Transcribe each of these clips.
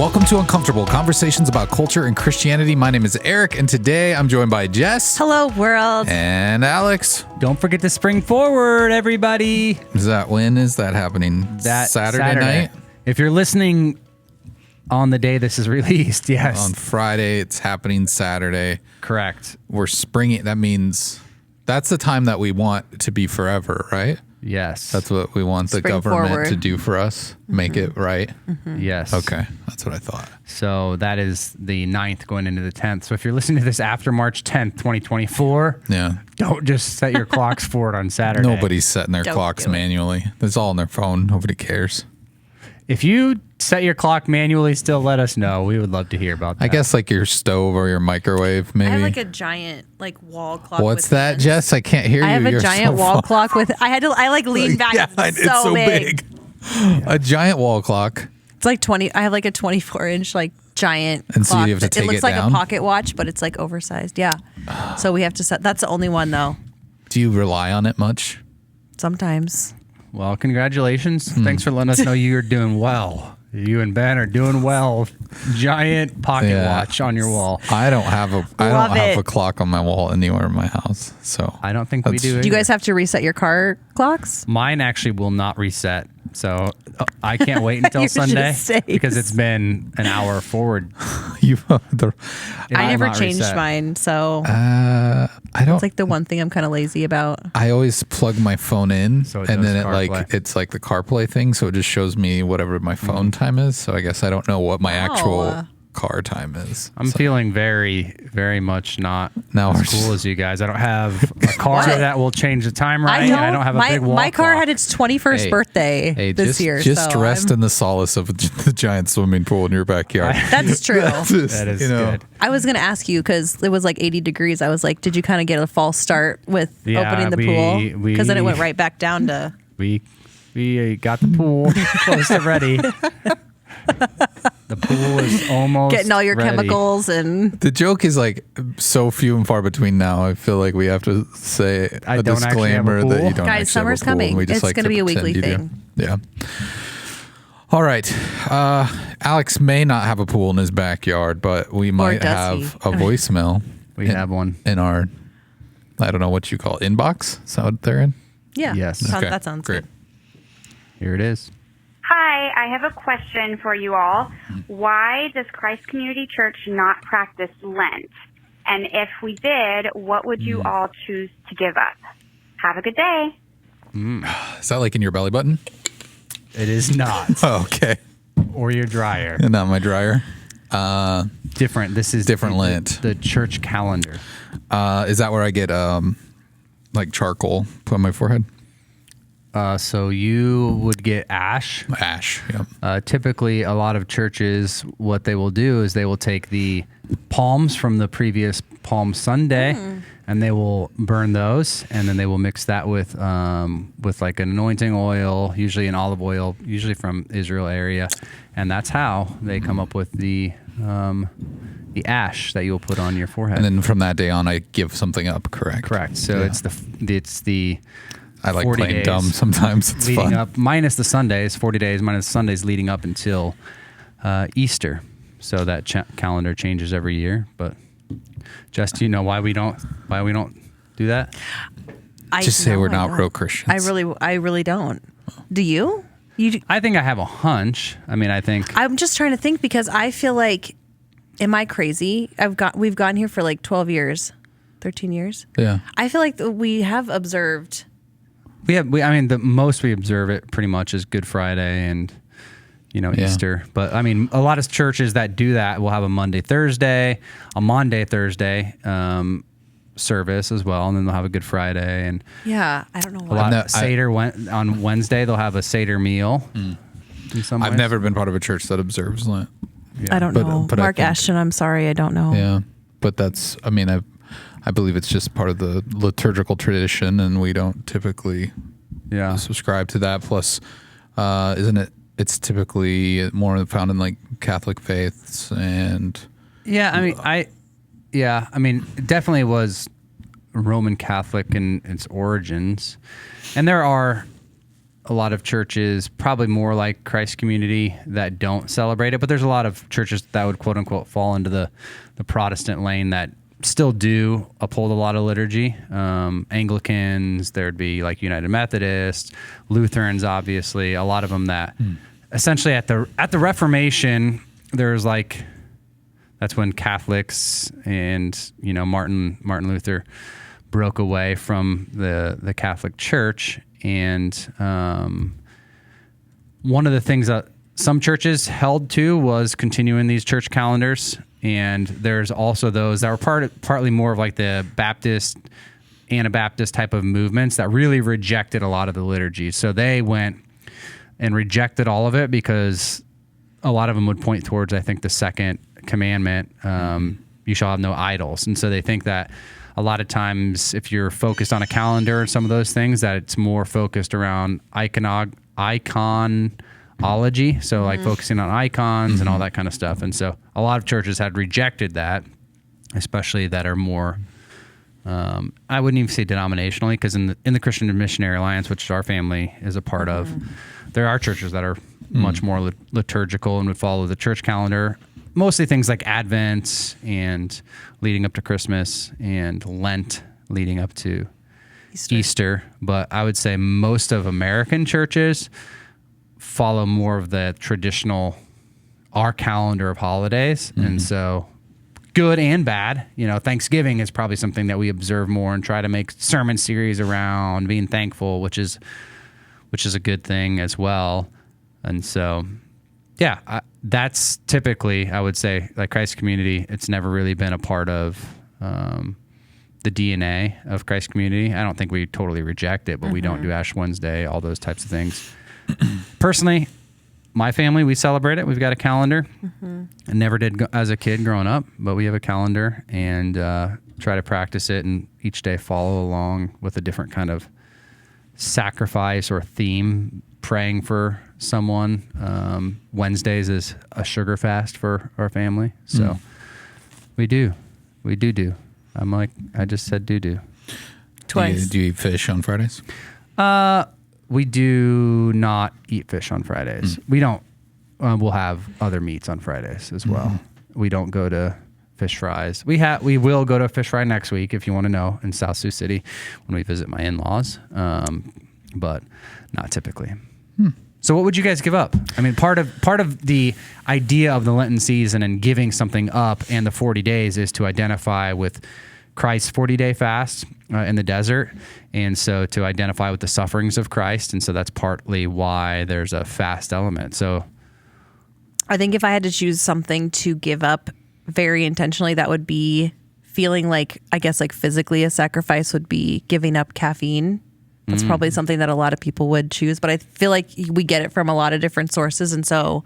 Welcome to Uncomfortable, conversations about culture and Christianity. My name is Eric, and today I'm joined by Jess. Hello, world. And Alex. Don't forget to spring forward, everybody. When is that happening? That Saturday night? If you're listening on the day this is released, yes. On Friday, it's happening Saturday. Correct. We're springing. That means that's the time that we want to be forever, right? Yes. That's what we want the Spring government forward. to do for us. Make it right. Yes. Okay. That's what I thought. So that is the 9th going into the 10th. So if you're listening to this after March 10th, 2024, Yeah. don't just set your clocks for it on Saturday. Nobody's setting their Don't clocks do it. manually. It's all on their phone. Nobody cares. If you set your clock manually, still let us know. We would love to hear about that. I guess like your stove or your microwave, maybe. I have like a giant wall clock. What's with that, hands. Jess? I can't hear you. I have a You're giant so wall far. clock with. I lean back. Yeah, it's so big. A giant wall clock. It's like 20. I have like a 24-inch giant. And so you clock have to that- take It looks it like down? a pocket watch, but it's like oversized. Yeah. So we have to set. That's the only one though. Do you rely on it much? Sometimes. Well, congratulations. Thanks for letting us know you're doing well. You and Ben are doing well. Giant pocket Yeah. watch on your wall. I don't have Love a it. clock on my wall anywhere in my house. So I don't think we That's- do. Do you either. guys have to reset your car clocks? Mine actually will not reset. So I can't wait until You're Sunday just safe. because it's been an hour forward. you I will never not changed reset. mine, so I don't. it's like the one thing I'm kind of lazy about. I always plug my phone in, So it and does then CarPlay. it's like the CarPlay thing, so it just shows me whatever my phone time is. So I guess I don't know what my actual car time is. I'm feeling very, very much not Now as we're cool just- as you guys. I don't have a car What? that will change the time right. and I don't have a my, big wall My car clock. had its 21st Hey, birthday this year. Just so rest I'm- in the solace of the giant swimming pool in your backyard. That's true. That's just, That is you know, good. I was going to ask you because it was like 80 degrees. I was like, did you kind of get a false start with Yeah, opening the pool? Because then it went right back down to. We got the pool close to ready. The pool is almost Getting all your ready. chemicals and The joke is like so few and far between now. I feel like we have to say I a don't actually have a disclaimer that pool. you don't Guys, actually summer's have a pool, and coming. we just It's like gonna to be a pretend weekly you do. thing. Yeah. All right. Alex may not have a pool in his backyard, but we might does have he? a voicemail We have one. in our, I don't know what you call it, inbox. Is that what they're in? yeah. Yes. Sounds- Okay, that sounds great. good. Here it is. Hi, I have a question for you all. Why does Christ Community Church not practice Lent? And if we did, what would you all choose to give up? Have a good day. Is that like in your belly button? It is not. Oh, okay. Or your dryer. Not my dryer. Different. This is Different the, Lent. The church calendar. Is that where I get like charcoal put on my forehead? So you would get ash. Ash. Yeah. Typically, a lot of churches, what they will do is they will take the palms from the previous Palm Sunday, and they will burn those, and then they will mix that with like an anointing oil, usually an olive oil, usually from Israel area, and that's how they come up with the ash that you'll put on your forehead. And then from that day on, I give something up. Correct. Correct. So Yeah. it's the I like 40 playing days dumb sometimes. It's leading fun. up, minus the Sundays, 40 days minus the Sundays leading up until Easter. So that calendar changes every year. But Jess, do you know why we don't do that? Just say we're I not don't. real Christians. I really don't. Do you? I think I have a hunch. I mean, I think I'm just trying to think because I feel like, am I crazy? We've gone here for like 12 years, 13 years. Yeah. I feel like we have observed. I mean, the most we observe it pretty much is Good Friday and Yeah. Easter. But I mean, a lot of churches that do that will have a Monday, Thursday service as well, and then they'll have a Good Friday and Yeah, I don't know a why. lot No, of Seder on Wednesday. They'll have a Seder meal. In some I've ways. never been part of a church that observes Lent. I don't But- know. but I Mark think- Ashton, I'm sorry, I don't know. Yeah. But that's, I mean, I believe it's just part of the liturgical tradition, and we don't typically Yeah. subscribe to that. Plus, isn't it? It's typically more found in like Catholic faiths and Yeah, I mean, it definitely was Roman Catholic in its origins, and there are a lot of churches, probably more like Christ Community, that don't celebrate it. But there's a lot of churches that would quote unquote fall into the Protestant lane that still do uphold a lot of liturgy. Anglicans, there'd be like United Methodists, Lutherans, obviously, a lot of them that essentially at the Reformation, there's like, that's when Catholics and, you know, Martin Luther broke away from the Catholic Church. And one of the things that some churches held to was continuing these church calendars. And there's also those that were partly more of like the Baptist, Anabaptist type of movements that really rejected a lot of the liturgy. So they went and rejected all of it because a lot of them would point towards, I think, the second commandment, you shall have no idols. And so they think that a lot of times if you're focused on a calendar and some of those things, that it's more focused around iconology. So like focusing on icons and all that kind of stuff. And so a lot of churches had rejected that, especially that are more, I wouldn't even say denominationally, because in the Christian Missionary Alliance, which our family is a part of, there are churches that are much more liturgical and would follow the church calendar. Mostly things like Advent and leading up to Christmas and Lent leading up to Easter. But I would say most of American churches follow more of the traditional, our calendar of holidays. And so good and bad, you know, Thanksgiving is probably something that we observe more and try to make sermon series around being thankful, which is a good thing as well. And so, yeah, that's typically, I would say, like Christ Community, it's never really been a part of the DNA of Christ Community. I don't think we totally reject it, but we don't do Ash Wednesday, all those types of things. Personally, my family, we celebrate it. We've got a calendar. I never did as a kid growing up, but we have a calendar and try to practice it and each day follow along with a different kind of sacrifice or theme, praying for someone. Wednesdays is a sugar fast for our family. So we do. I'm like, I just said do. Twice. Do you eat fish on Fridays? We do not eat fish on Fridays. We don't. We'll have other meats on Fridays as well. We don't go to fish fries. We will go to a fish fry next week if you want to know, in South Sioux City when we visit my in-laws, but not typically. So what would you guys give up? I mean, part of the idea of the Lenten season and giving something up and the 40 days is to identify with Christ's 40-day fast in the desert, and so to identify with the sufferings of Christ, and so that's partly why there's a fast element. So I think if I had to choose something to give up very intentionally, that would be feeling like, I guess, like physically a sacrifice would be giving up caffeine. That's probably something that a lot of people would choose, but I feel like we get it from a lot of different sources. And so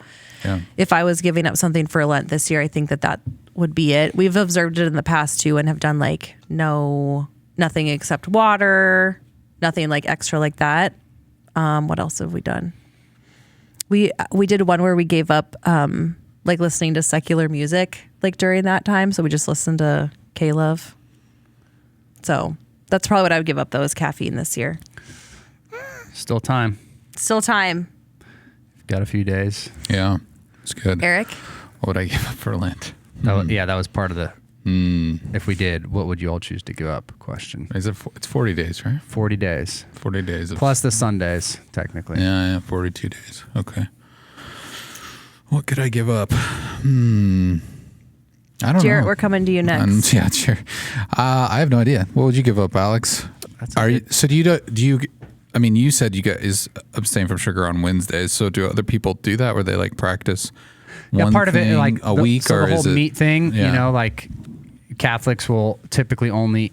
if I was giving up something for Lent this year, I think that would be it. We've observed it in the past too and have done like nothing except water, nothing like extra like that. What else have we done? We did one where we gave up like listening to secular music like during that time. So we just listened to K-Love. So that's probably what I would give up though, is caffeine this year. Still time. Got a few days. Yeah, it's good. Eric? What would I give up for Lent? That was part of the, if we did, what would you all choose to give up question? Is it? It's 40 days, right? 40 days. 40 days. Plus the Sundays, technically. Yeah, 42 days. Okay. What could I give up? I don't Jarrett, know. we're coming to you next. Yeah, sure. I have no idea. What would you give up, Alex? So do you? I mean, you said you guys abstain from sugar on Wednesdays. So do other people do that, where they like practice? One part of it, like a week, so or the whole is it meat thing? Yeah. You know, like Catholics will typically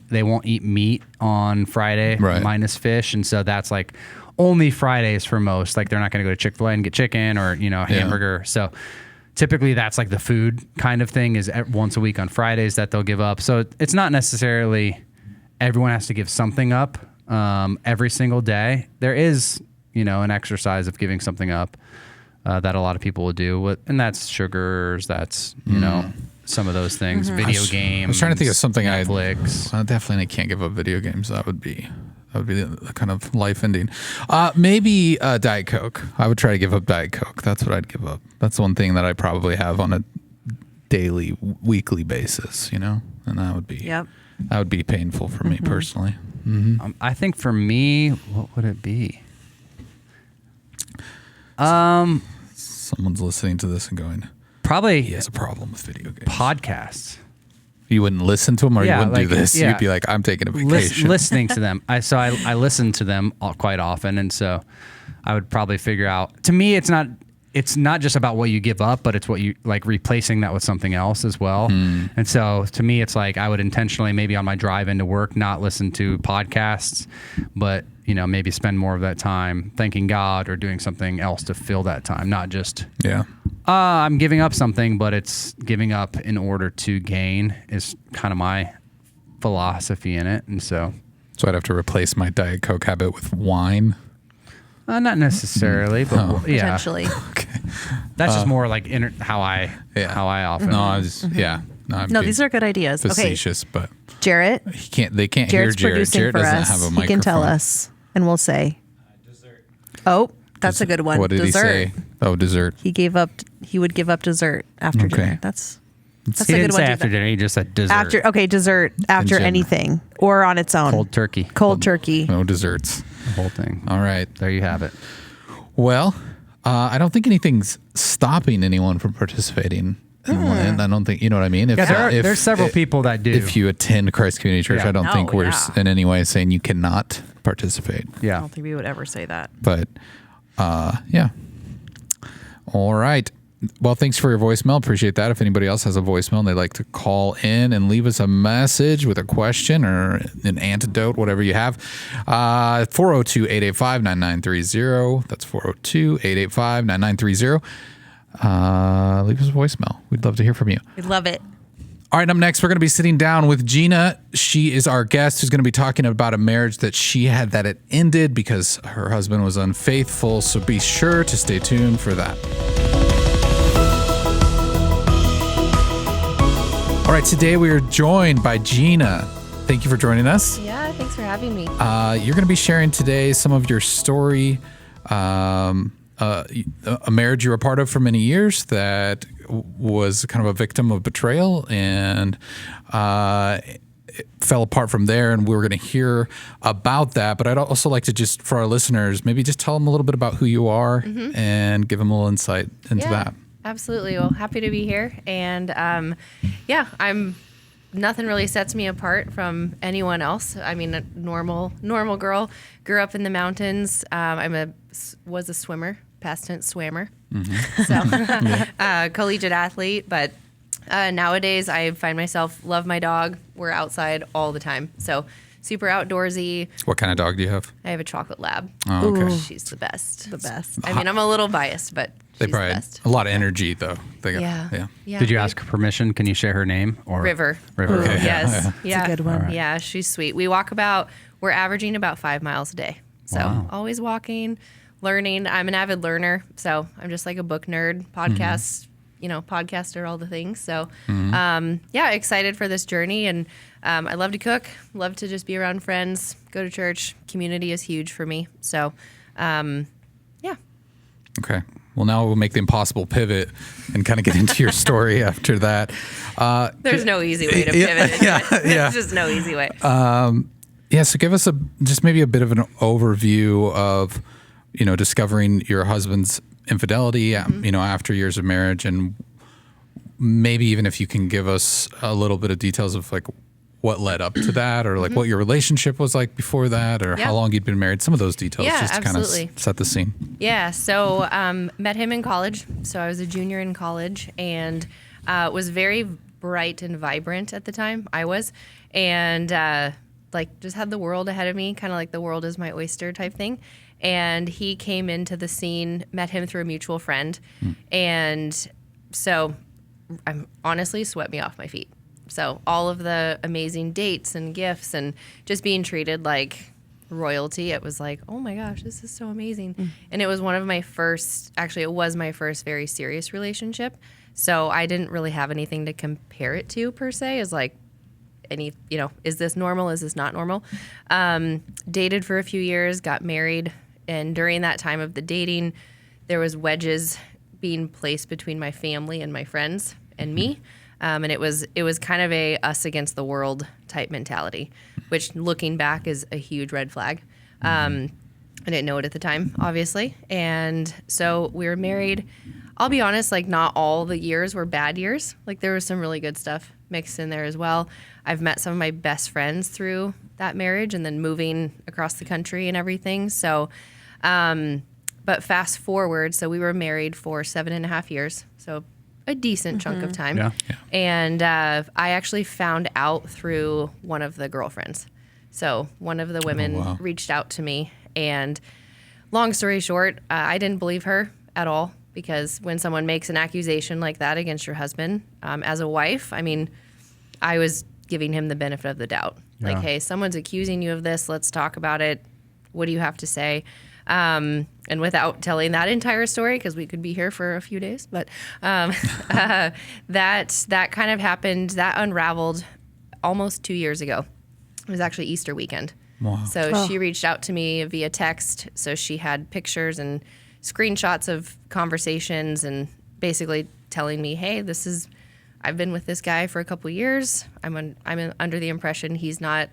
they won't eat meat on Friday, minus fish, and so that's like only Fridays for most. Like they're not going to go to Chick-fil-A and get chicken or hamburger. So typically that's like the food kind of thing is once a week on Fridays that they'll give up. So it's not necessarily everyone has to give something up every single day. There is, an exercise of giving something up that a lot of people will do. And that's sugars, that's, some of those things, video games. I was trying to think of something Netflix. I definitely can't give up video games. That would be That would be the kind of life ending. Maybe Diet Coke. I would try to give up Diet Coke. That's what I'd give up. That's one thing that I probably have on a daily, weekly basis, you know? And that would be that would be painful for me personally. Mm-hmm. I think for me, what would it be? Someone's listening to this and going, probably he has a problem with video games. Podcasts. You wouldn't listen to them, or you wouldn't do this. You'd be like, I'm taking a vacation. Listening to them. I listen to them quite often, and so I would probably figure out. To me, it's not just about what you give up, but it's what you like replacing that with something else as well. And so to me, it's like I would intentionally maybe on my drive into work not listen to podcasts, but maybe spend more of that time thanking God or doing something else to fill that time, not just I'm giving up something, but it's giving up in order to gain is kind of my philosophy in it. And so I'd have to replace my Diet Coke habit with wine. Not necessarily, but potentially. Okay. That's just more like how I often. No, I was I'm No, these are good ideas. facetious, but Jarrett. They can't Jarrett's hear Jared. producing Jared for doesn't us. have a He microphone. can tell us, and we'll say. Dessert. Oh, that's a good one. What did dessert. he say? Oh, dessert. He would give up dessert after dinner. That's He a didn't good one. say after dinner. He just said dessert. Dessert after general. anything or on its own. Cold turkey. Cold turkey. No desserts. The whole thing. All right. There you have it. Well, I don't think anything's stopping anyone from participating in Lent. I don't think, you know what I mean? There's several people that do. If you attend Christ Community Church, Yeah. I don't think we're yeah. in any way saying you cannot participate. I Yeah. don't think we would ever say that. But, yeah. All right. Well, thanks for your voicemail. Appreciate that. If anybody else has a voicemail and they'd like to call in and leave us a message with a question or an antidote, whatever you have, 402-885-9930. That's 402-885-9930. Leave us a voicemail. We'd love to hear from you. We love it. All right, up next, we're going to be sitting down with Gina. She is our guest who's going to be talking about a marriage that she had that it ended because her husband was unfaithful. So be sure to stay tuned for that. All right, today we are joined by Gina. Thank you for joining us. Yeah, thanks for having me. You're going to be sharing today some of your story, a marriage you were a part of for many years that was kind of a victim of betrayal and it fell apart from there. And we're going to hear about that. But I'd also like to just, for our listeners, maybe just tell them a little bit about who you are and give them a little insight into that. Absolutely. Well, happy to be here. And nothing really sets me apart from anyone else. I mean, a normal girl, grew up in the mountains. Was a swimmer, past tense swammer. So collegiate athlete, but nowadays I find myself love my dog. We're outside all the time. So super outdoorsy. What kind of dog do you have? I have a chocolate lab. Oh, okay. She's the best. The best. I mean, I'm a little biased, but They she's the probably best. a lot of energy, though. They got, Yeah. Did you ask her permission? Can you share her name? Or River? River. Ooh, Okay. yes. That's a good one. right. Yeah, she's sweet. We're averaging about 5 miles a day. So Wow. always walking, learning. I'm an avid learner. So I'm just like a book nerd, podcast, podcaster, all the things. So excited for this journey. And I love to cook, love to just be around friends, go to church. Community is huge for me. So, Okay. Well, now we'll make the impossible pivot and kind of get into your story after that. There's no easy way to pivot into it. There's just no easy way. So give us just maybe a bit of an overview of, discovering your husband's infidelity, after years of marriage, and maybe even if you can give us a little bit of details of like what led up to that, or like what your relationship was like before that, or how long you'd been married, some of those details, Yeah, just to kind absolutely. of set the scene. Yeah, so met him in college. So I was a junior in college and was very bright and vibrant at the time. I was. And just had the world ahead of me, kind of like the world is my oyster type thing. And he came into the scene, met him through a mutual friend. And so honestly swept me off my feet. So all of the amazing dates and gifts and just being treated like royalty, it was like, oh my gosh, this is so amazing. And it was one of my first, actually it was my first very serious relationship. So I didn't really have anything to compare it to per se, as like is this normal? Is this not normal? Dated for a few years, got married. And during that time of the dating, there was wedges being placed between my family and my friends and me. And it was kind of a us against the world type mentality, which looking back is a huge red flag. I didn't know it at the time, obviously. And so we were married. I'll be honest, like not all the years were bad years. Like there was some really good stuff mixed in there as well. I've met some of my best friends through that marriage and then moving across the country and everything. So, but fast forward, so we were married for 7.5 years. So a decent chunk of time. Yeah. And I actually found out through one of the girlfriends. So one of the women reached out to me, and long story short, I didn't believe her at all, because when someone makes an accusation like that against your husband, as a wife, I mean, I was giving him the benefit of the doubt. Yeah. Like, hey, someone's accusing you of this. Let's talk about it. What do you have to say? And without telling that entire story, because we could be here for a few days, but that kind of happened. That unraveled almost 2 years ago. It was actually Easter weekend. Wow. So she reached out to me via text. So she had pictures and screenshots of conversations and basically telling me, hey, I've been with this guy for a couple of years. I'm under the impression he's not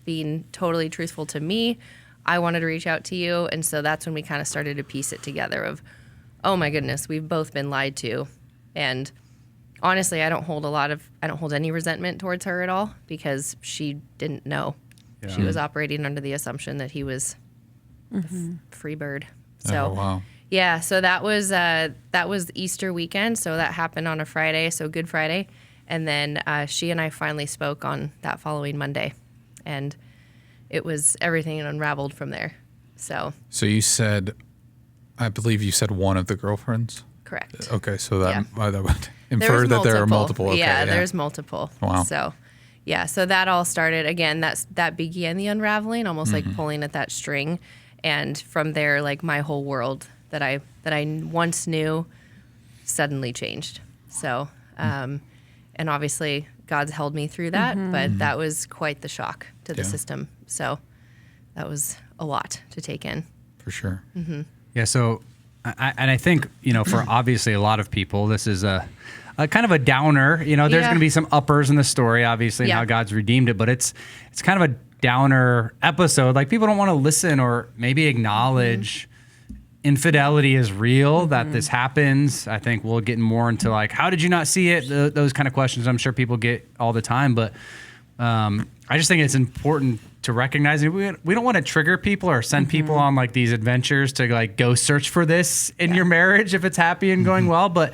being totally truthful to me. I wanted to reach out to you. And so that's when we kind of started to piece it together of, oh my goodness, we've both been lied to. And honestly, I don't hold any resentment towards her at all, because she didn't know. Yeah. She was operating under the assumption that he was the free bird. So Oh, wow. yeah, so that was Easter weekend. So that happened on a Friday, so Good Friday. And then she and I finally spoke on that following Monday. And it was everything unraveled from there. So you said, I believe you said one of the girlfriends? correct. Okay, so that would There's infer that there are multiple. Okay, yeah, there's multiple. Wow. So yeah, so that all started, again, that began the unraveling, almost like pulling at that string. And from there, like my whole world that I once knew suddenly changed. So, and obviously God's held me through that, but that was quite the shock to the system. So that was a lot to take in. For sure. Yeah. So, I think, for obviously a lot of people, this is a kind of a downer. There's Yeah. going to be some uppers in the story, obviously, and Yeah. how God's redeemed it, but it's kind of a downer episode. Like, people don't want to listen or maybe acknowledge infidelity is real, that this happens. I think we'll get more into like, how did you not see it? Those kind of questions I'm sure people get all the time. But I just think it's important to recognize it. We don't want to trigger people or send people on like these adventures to like go search for this in your marriage if it's happy and going well. But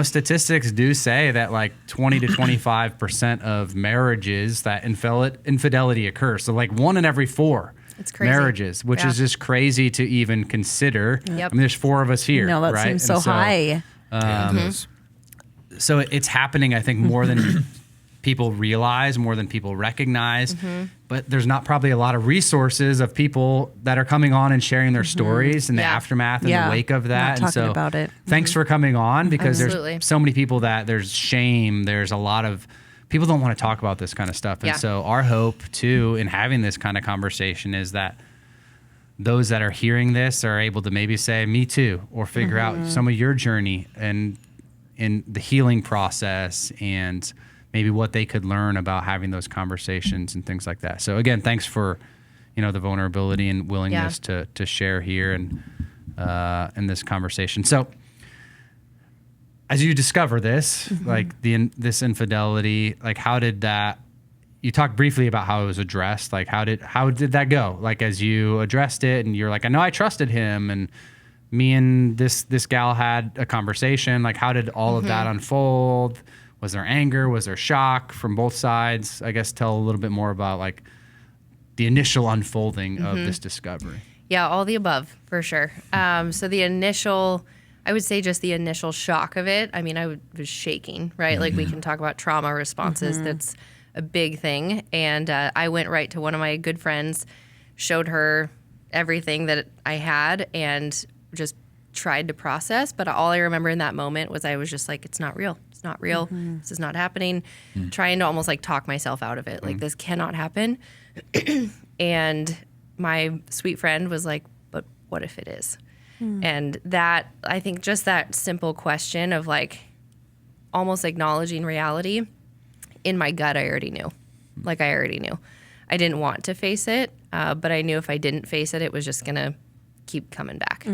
statistics do say that like 20 to 25% of marriages that infidelity occurs. So like 1 in every 4 It's crazy. marriages, which is just crazy to even consider. Yep. I mean, there's 4 of us here. No, that right? seems so high. Yeah, it is. So it's happening, I think, more than people realize, more than people recognize. But there's not probably a lot of resources of people that are coming on and sharing their stories in the Yeah. aftermath and Yeah. the wake of that. Not talking about it. Thanks for coming on, because Absolutely. there's so many people that there's shame. There's a lot of people don't want to talk about this kind of stuff. And Yeah. so our hope too in having this kind of conversation is that those that are hearing this are able to maybe say, me too, or figure out some of your journey and in the healing process and maybe what they could learn about having those conversations and things like that. So again, thanks for, the vulnerability and willingness to share here and in this conversation. So as you discover this, like this infidelity, like how did that, you talked briefly about how it was addressed. Like how did that go? Like as you addressed it and you're like, I know I trusted him and me and this gal had a conversation. Like how did all of that unfold? Was there anger? Was there shock from both sides? I guess tell a little bit more about like the initial unfolding of this discovery. Yeah, all the above, for sure. So I would say just the initial shock of it. I mean, I was shaking, right? Like we can talk about trauma responses. That's a big thing. And I went right to one of my good friends, showed her everything that I had and just tried to process. But all I remember in that moment was I was just like, it's not real. It's not real. This is not happening. Trying to almost like talk myself out of it. Like, this cannot happen. And my sweet friend was like, but what if it is? And that, I think just that simple question of like almost acknowledging reality, in my gut, I already knew. Like, I already knew. I didn't want to face it, but I knew if I didn't face it, it was just going to keep coming back.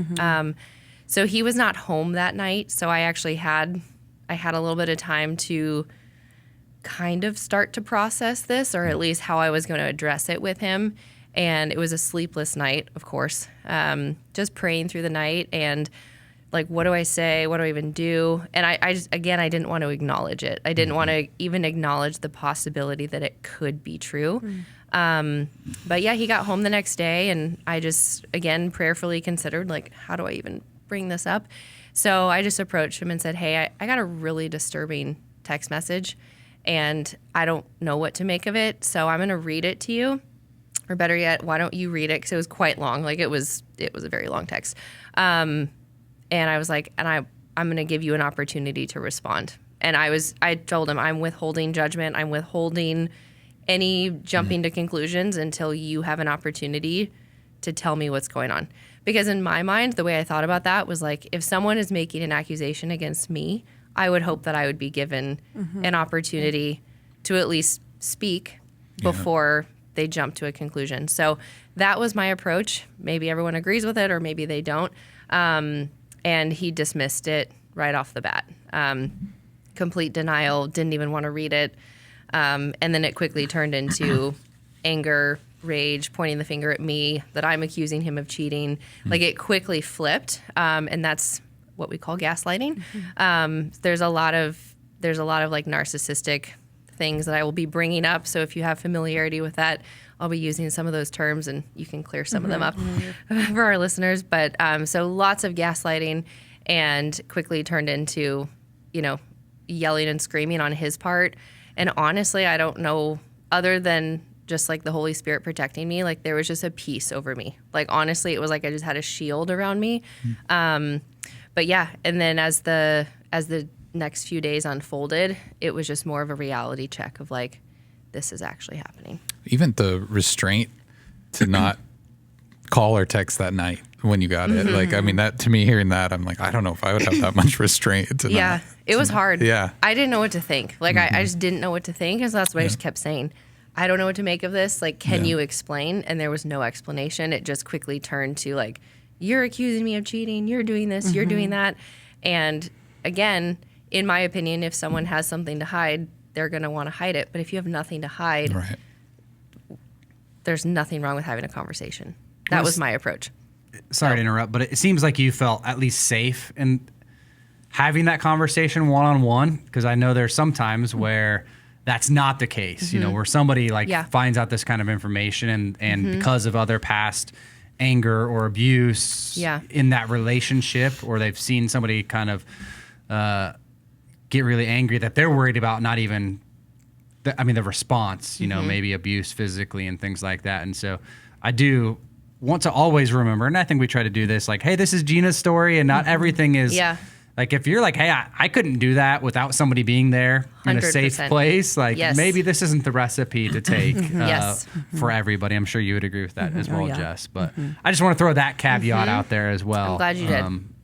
So he was not home that night. So I actually had a little bit of time to kind of start to process this, or at least how I was going to address it with him. And it was a sleepless night, of course, just praying through the night and like, what do I say? What do I even do? And I just, again, I didn't want to acknowledge it. I didn't want to even acknowledge the possibility that it could be true. But yeah, he got home the next day, and I just, again, prayerfully considered, like, how do I even bring this up? So I just approached him and said, hey, I got a really disturbing text message, and I don't know what to make of it. So I'm going to read it to you. Or better yet, why don't you read it? Because it was quite long. Like, it was a very long text. And I was like, and I'm going to give you an opportunity to respond. And I told him, I'm withholding judgment. I'm withholding any jumping to conclusions until you have an opportunity to tell me what's going on. Because in my mind, the way I thought about that was like, if someone is making an accusation against me, I would hope that I would be given an opportunity to at least speak before they jump to a conclusion. So that was my approach. Maybe everyone agrees with it, or maybe they don't. And he dismissed it right off the bat. Complete denial, didn't even want to read it. And then it quickly turned into anger, rage, pointing the finger at me, that I'm accusing him of cheating. Like, it quickly flipped. And that's what we call gaslighting. There's a lot of like narcissistic things that I will be bringing up. So if you have familiarity with that, I'll be using some of those terms, and you can clear some of them up for our listeners. But so lots of gaslighting, and quickly turned into, yelling and screaming on his part. And honestly, I don't know, other than just like the Holy Spirit protecting me, like there was just a peace over me. Like, honestly, it was like I just had a shield around me. But yeah, and then as the next few days unfolded, it was just more of a reality check of like, this is actually happening. Even the restraint to not call or text that night when you got it. Like, I mean, that, to me, hearing that, I'm like, I don't know if I would have that much restraint to not. It was hard. Yeah. I didn't know what to think. Like, I just didn't know what to think. And so that's what I just kept saying. I don't know what to make of this. Like, can you explain? And there was no explanation. It just quickly turned to like, you're accusing me of cheating. You're doing this. You're doing that. And again, in my opinion, if someone has something to hide, they're going to want to hide it. But if you have nothing to hide, there's nothing wrong with having a conversation. That was my approach. Sorry to interrupt, but it seems like you felt at least safe in having that conversation one-on-one, because I know there's some times where that's not the case, where somebody like finds out this kind of information and because of other past anger or abuse in that relationship, or they've seen somebody kind of get really angry that they're worried about not even, the response, maybe abuse physically and things like that. And so I do want to always remember, and I think we try to do this, like, hey, this is Gina's story, and not everything is, like, if you're like, hey, I couldn't do that without somebody being there in a safe place, like, maybe this isn't the recipe to take for everybody. I'm sure you would agree with that as well, Jess. But I just want to throw that caveat out there as well. I'm glad you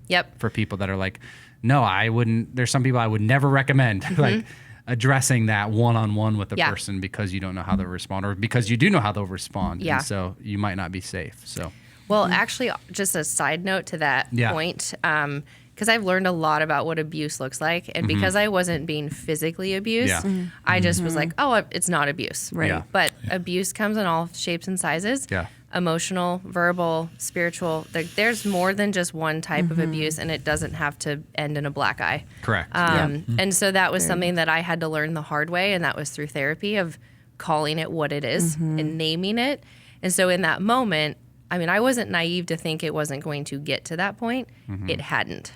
did. For people that are like, no, I wouldn't. There's some people I would never recommend, like, addressing that one-on-one with the person, because you don't know how they'll respond, or because you do know how they'll respond. And so you might not be safe. So, well, actually, just a side note to that point, because I've learned a lot about what abuse looks like. And because I wasn't being physically abused, I just was like, oh, it's not abuse. Right. Yeah. But abuse comes in all shapes and sizes. Yeah. Emotional, verbal, spiritual. There's more than just one type of abuse, and it doesn't have to end in a black eye. Correct. And so that was something that I had to learn the hard way, and that was through therapy, of calling it what it is and naming it. And so in that moment, I wasn't naive to think it wasn't going to get to that point. It hadn't.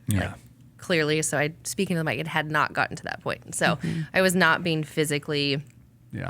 Yeah. Clearly, so speaking to the mic, it had not gotten to that point. So I was not being physically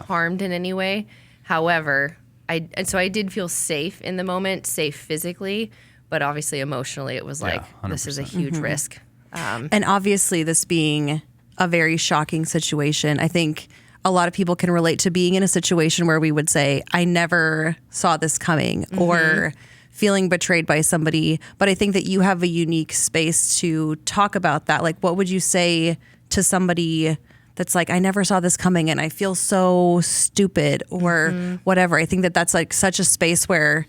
harmed in any way. However, I did feel safe in the moment, safe physically, but obviously emotionally it was like, this is a huge risk. And obviously this being a very shocking situation. I think a lot of people can relate to being in a situation where we would say, I never saw this coming, or feeling betrayed by somebody. But I think that you have a unique space to talk about that. Like, what would you say to somebody that's like, I never saw this coming and I feel so stupid or whatever? I think that that's like such a space where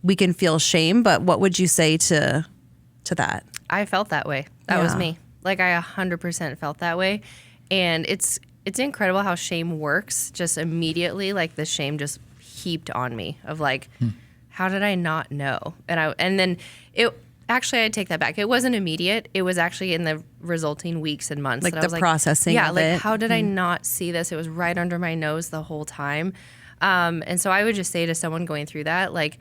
we can feel shame. But what would you say to that? I felt that way. That was me. Like, I 100% felt that way. And it's incredible how shame works. Just immediately, like, the shame just heaped on me of like, how did I not know? And then I take that back. It wasn't immediate. It was actually in the resulting weeks and months. Like that the I was processing of like, it. how did I not see this? It was right under my nose the whole time. And so I would just say to someone going through that, like,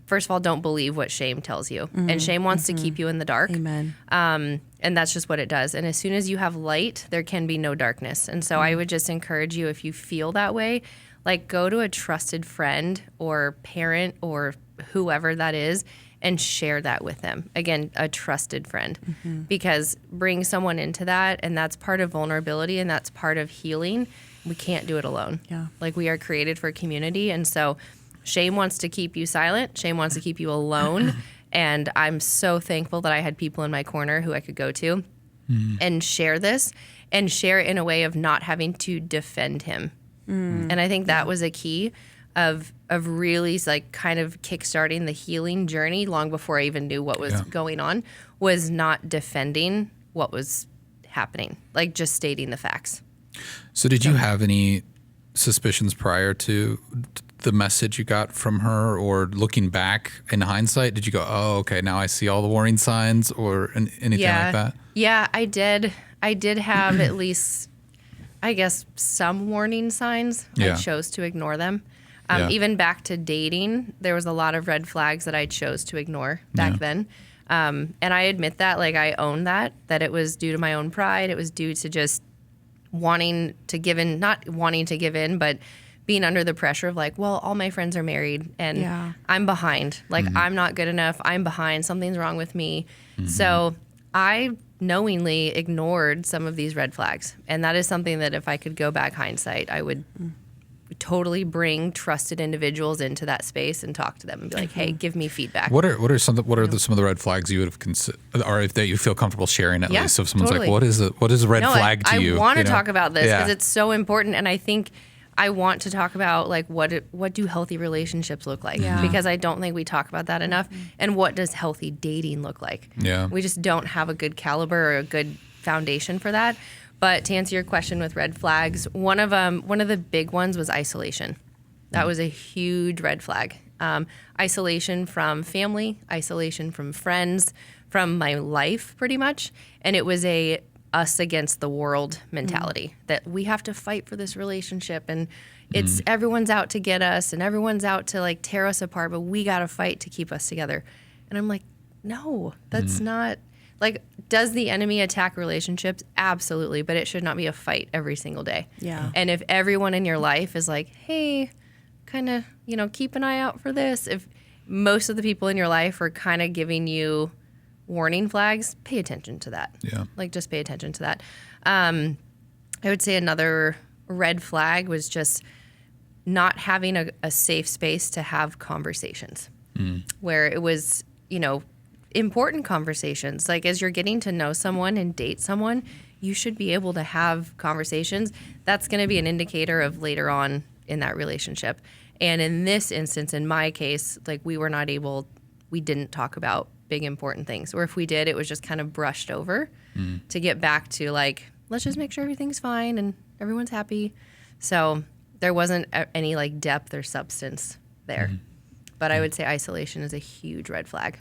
first of all, don't believe what shame tells you. And shame wants to keep you in the dark. Amen. And that's just what it does. And as soon as you have light, there can be no darkness. And so I would just encourage you, if you feel that way, like, go to a trusted friend or parent or whoever that is and share that with them. Again, a trusted friend, because bring someone into that, and that's part of vulnerability and that's part of healing. We can't do it alone. Yeah. Like, we are created for community. And so shame wants to keep you silent. Shame wants to keep you alone. And I'm so thankful that I had people in my corner who I could go to and share this, and share it in a way of not having to defend him. And I think that was a key of really, like, kind of kickstarting the healing journey long before I even knew what was going on, was not defending what was happening, like just stating the facts. So did you have any suspicions prior to the message you got from her, or looking back in hindsight, did you go, oh, okay, now I see all the warning signs, or anything like that? Yeah, I did. I did have at least, I guess, some warning signs. Yeah. I chose to ignore them. Even back to dating, there was a lot of red flags that I chose to ignore back then. And I admit that, like, I own that it was due to my own pride. It was due to just wanting to give in, not wanting to give in, but being under the pressure of like, well, all my friends are married and I'm behind. Like, I'm not good enough. I'm behind. Something's wrong with me. So I knowingly ignored some of these red flags. And that is something that if I could go back hindsight, I would totally bring trusted individuals into that space and talk to them and be like, hey, give me feedback. What are some of the red flags you would have considered, or if that you feel comfortable sharing at least? So if someone's like, what is a red flag to you? I want to talk about this because it's so important. And I think I want to talk about, like, what do healthy relationships look like? Because I don't think we talk about that enough. And what does healthy dating look like? We just don't have a good caliber or a good foundation for that. But to answer your question with red flags, one of the big ones was isolation. That was a huge red flag. Isolation from family, isolation from friends, from my life, pretty much. And it was a us against the world mentality that we have to fight for this relationship, and it's everyone's out to get us and everyone's out to, like, tear us apart, but we got to fight to keep us together. And I'm like, no, that's not, like, does the enemy attack relationships? Absolutely, but it should not be a fight every single day. And if everyone in your life is like, hey, kind of, keep an eye out for this, if most of the people in your life are kind of giving you warning flags, pay attention to that. Like, just pay attention to that. I would say another red flag was just not having a safe space to have conversations where it was, important conversations. Like, as you're getting to know someone and date someone, you should be able to have conversations. That's going to be an indicator of later on in that relationship. And in this instance, in my case, like, we didn't talk about big important things, or if we did, it was just kind of brushed over to get back to, like, let's just make sure everything's fine and everyone's happy. So there wasn't any, like, depth or substance there. But I would say isolation is a huge red flag.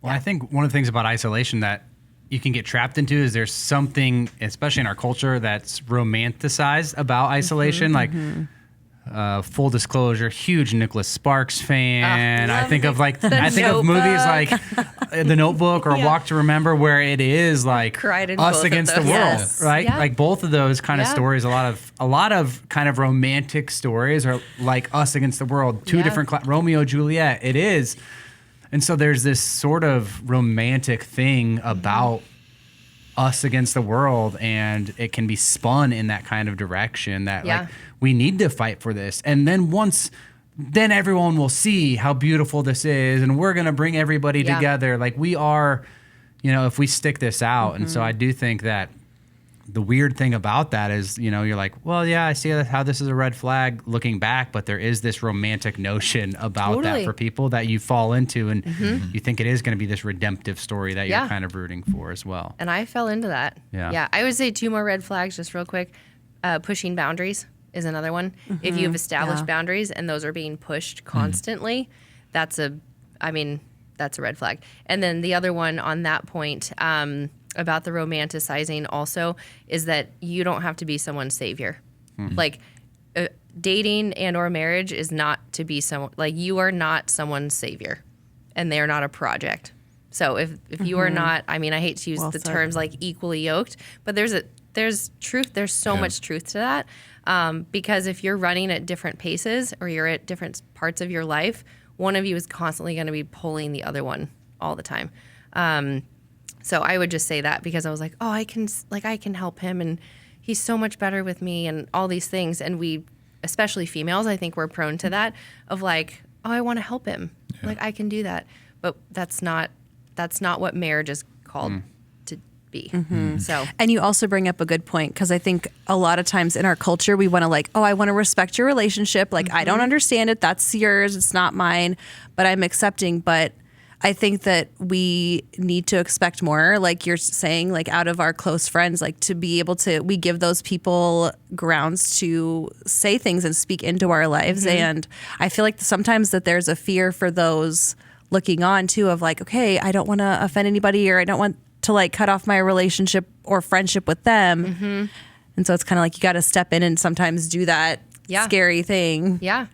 Well, I think one of the things about isolation that you can get trapped into is there's something, especially in our culture, that's romanticized about isolation. Like, full disclosure, huge Nicholas Sparks fan. I think of movies like The Notebook or Walk to Remember, where it is like us against the world, right? Like, both of those kind of stories, a lot of kind of romantic stories are like us against the world. Two different Romeo, Juliet. It is. And so there's this sort of romantic thing about us against the world, and it can be spun in that kind of direction that Yeah. like we need to fight for this. And then everyone will see how beautiful this is, and we're going to bring everybody Yeah. together. Like we are, if we stick this out. And so I do think that the weird thing about that is, you're like, well, yeah, I see how this is a red flag looking back, but there is this romantic notion about that for people that you fall into, and you think it is going to be this redemptive story that you're kind of rooting for as well. And I fell into that. Yeah. I would say 2 more red flags, just real quick. Pushing boundaries is another one. If you have established boundaries and those are being pushed constantly, that's a red flag. And then the other one on that point, about the romanticizing also, is that you don't have to be someone's savior. Like dating and or marriage is not to be someone, like you are not someone's savior, and they are not a project. So if you are not, I hate to use the terms like equally yoked, but there's truth. There's so much truth to that. Because if you're running at different paces or you're at different parts of your life, one of you is constantly going to be pulling the other one all the time. So I would just say that, because I was like, oh, I can help him, and he's so much better with me, and all these things. And we, especially females, I think we're prone to that of like, oh, I want to help him. Yeah. Like I can do that. But that's not what marriage is called to be. So, and you also bring up a good point, because I think a lot of times in our culture we want to like, oh, I want to respect your relationship. Like I don't understand it. That's yours. It's not mine, but I'm accepting. But I think that we need to expect more, like you're saying, like out of our close friends, like to be able to, we give those people grounds to say things and speak into our lives. And I feel like sometimes that there's a fear for those looking on too, of like, okay, I don't want to offend anybody, or I don't want to like cut off my relationship or friendship with them. And so it's kind of like you got to step in and sometimes do that scary thing. Yeah.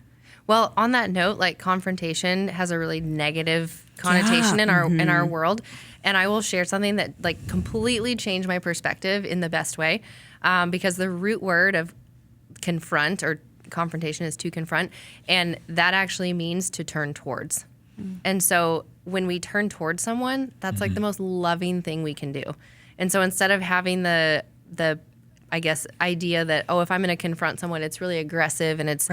Well, on that note, like confrontation has a really negative connotation in our world, and I will share something that like completely changed my perspective in the best way, because the root word of confront or confrontation is to confront, and that actually means to turn towards. And so when we turn towards someone, that's like the most loving thing we can do. And so instead of having the I guess idea that, oh, if I'm going to confront someone, it's really aggressive and it's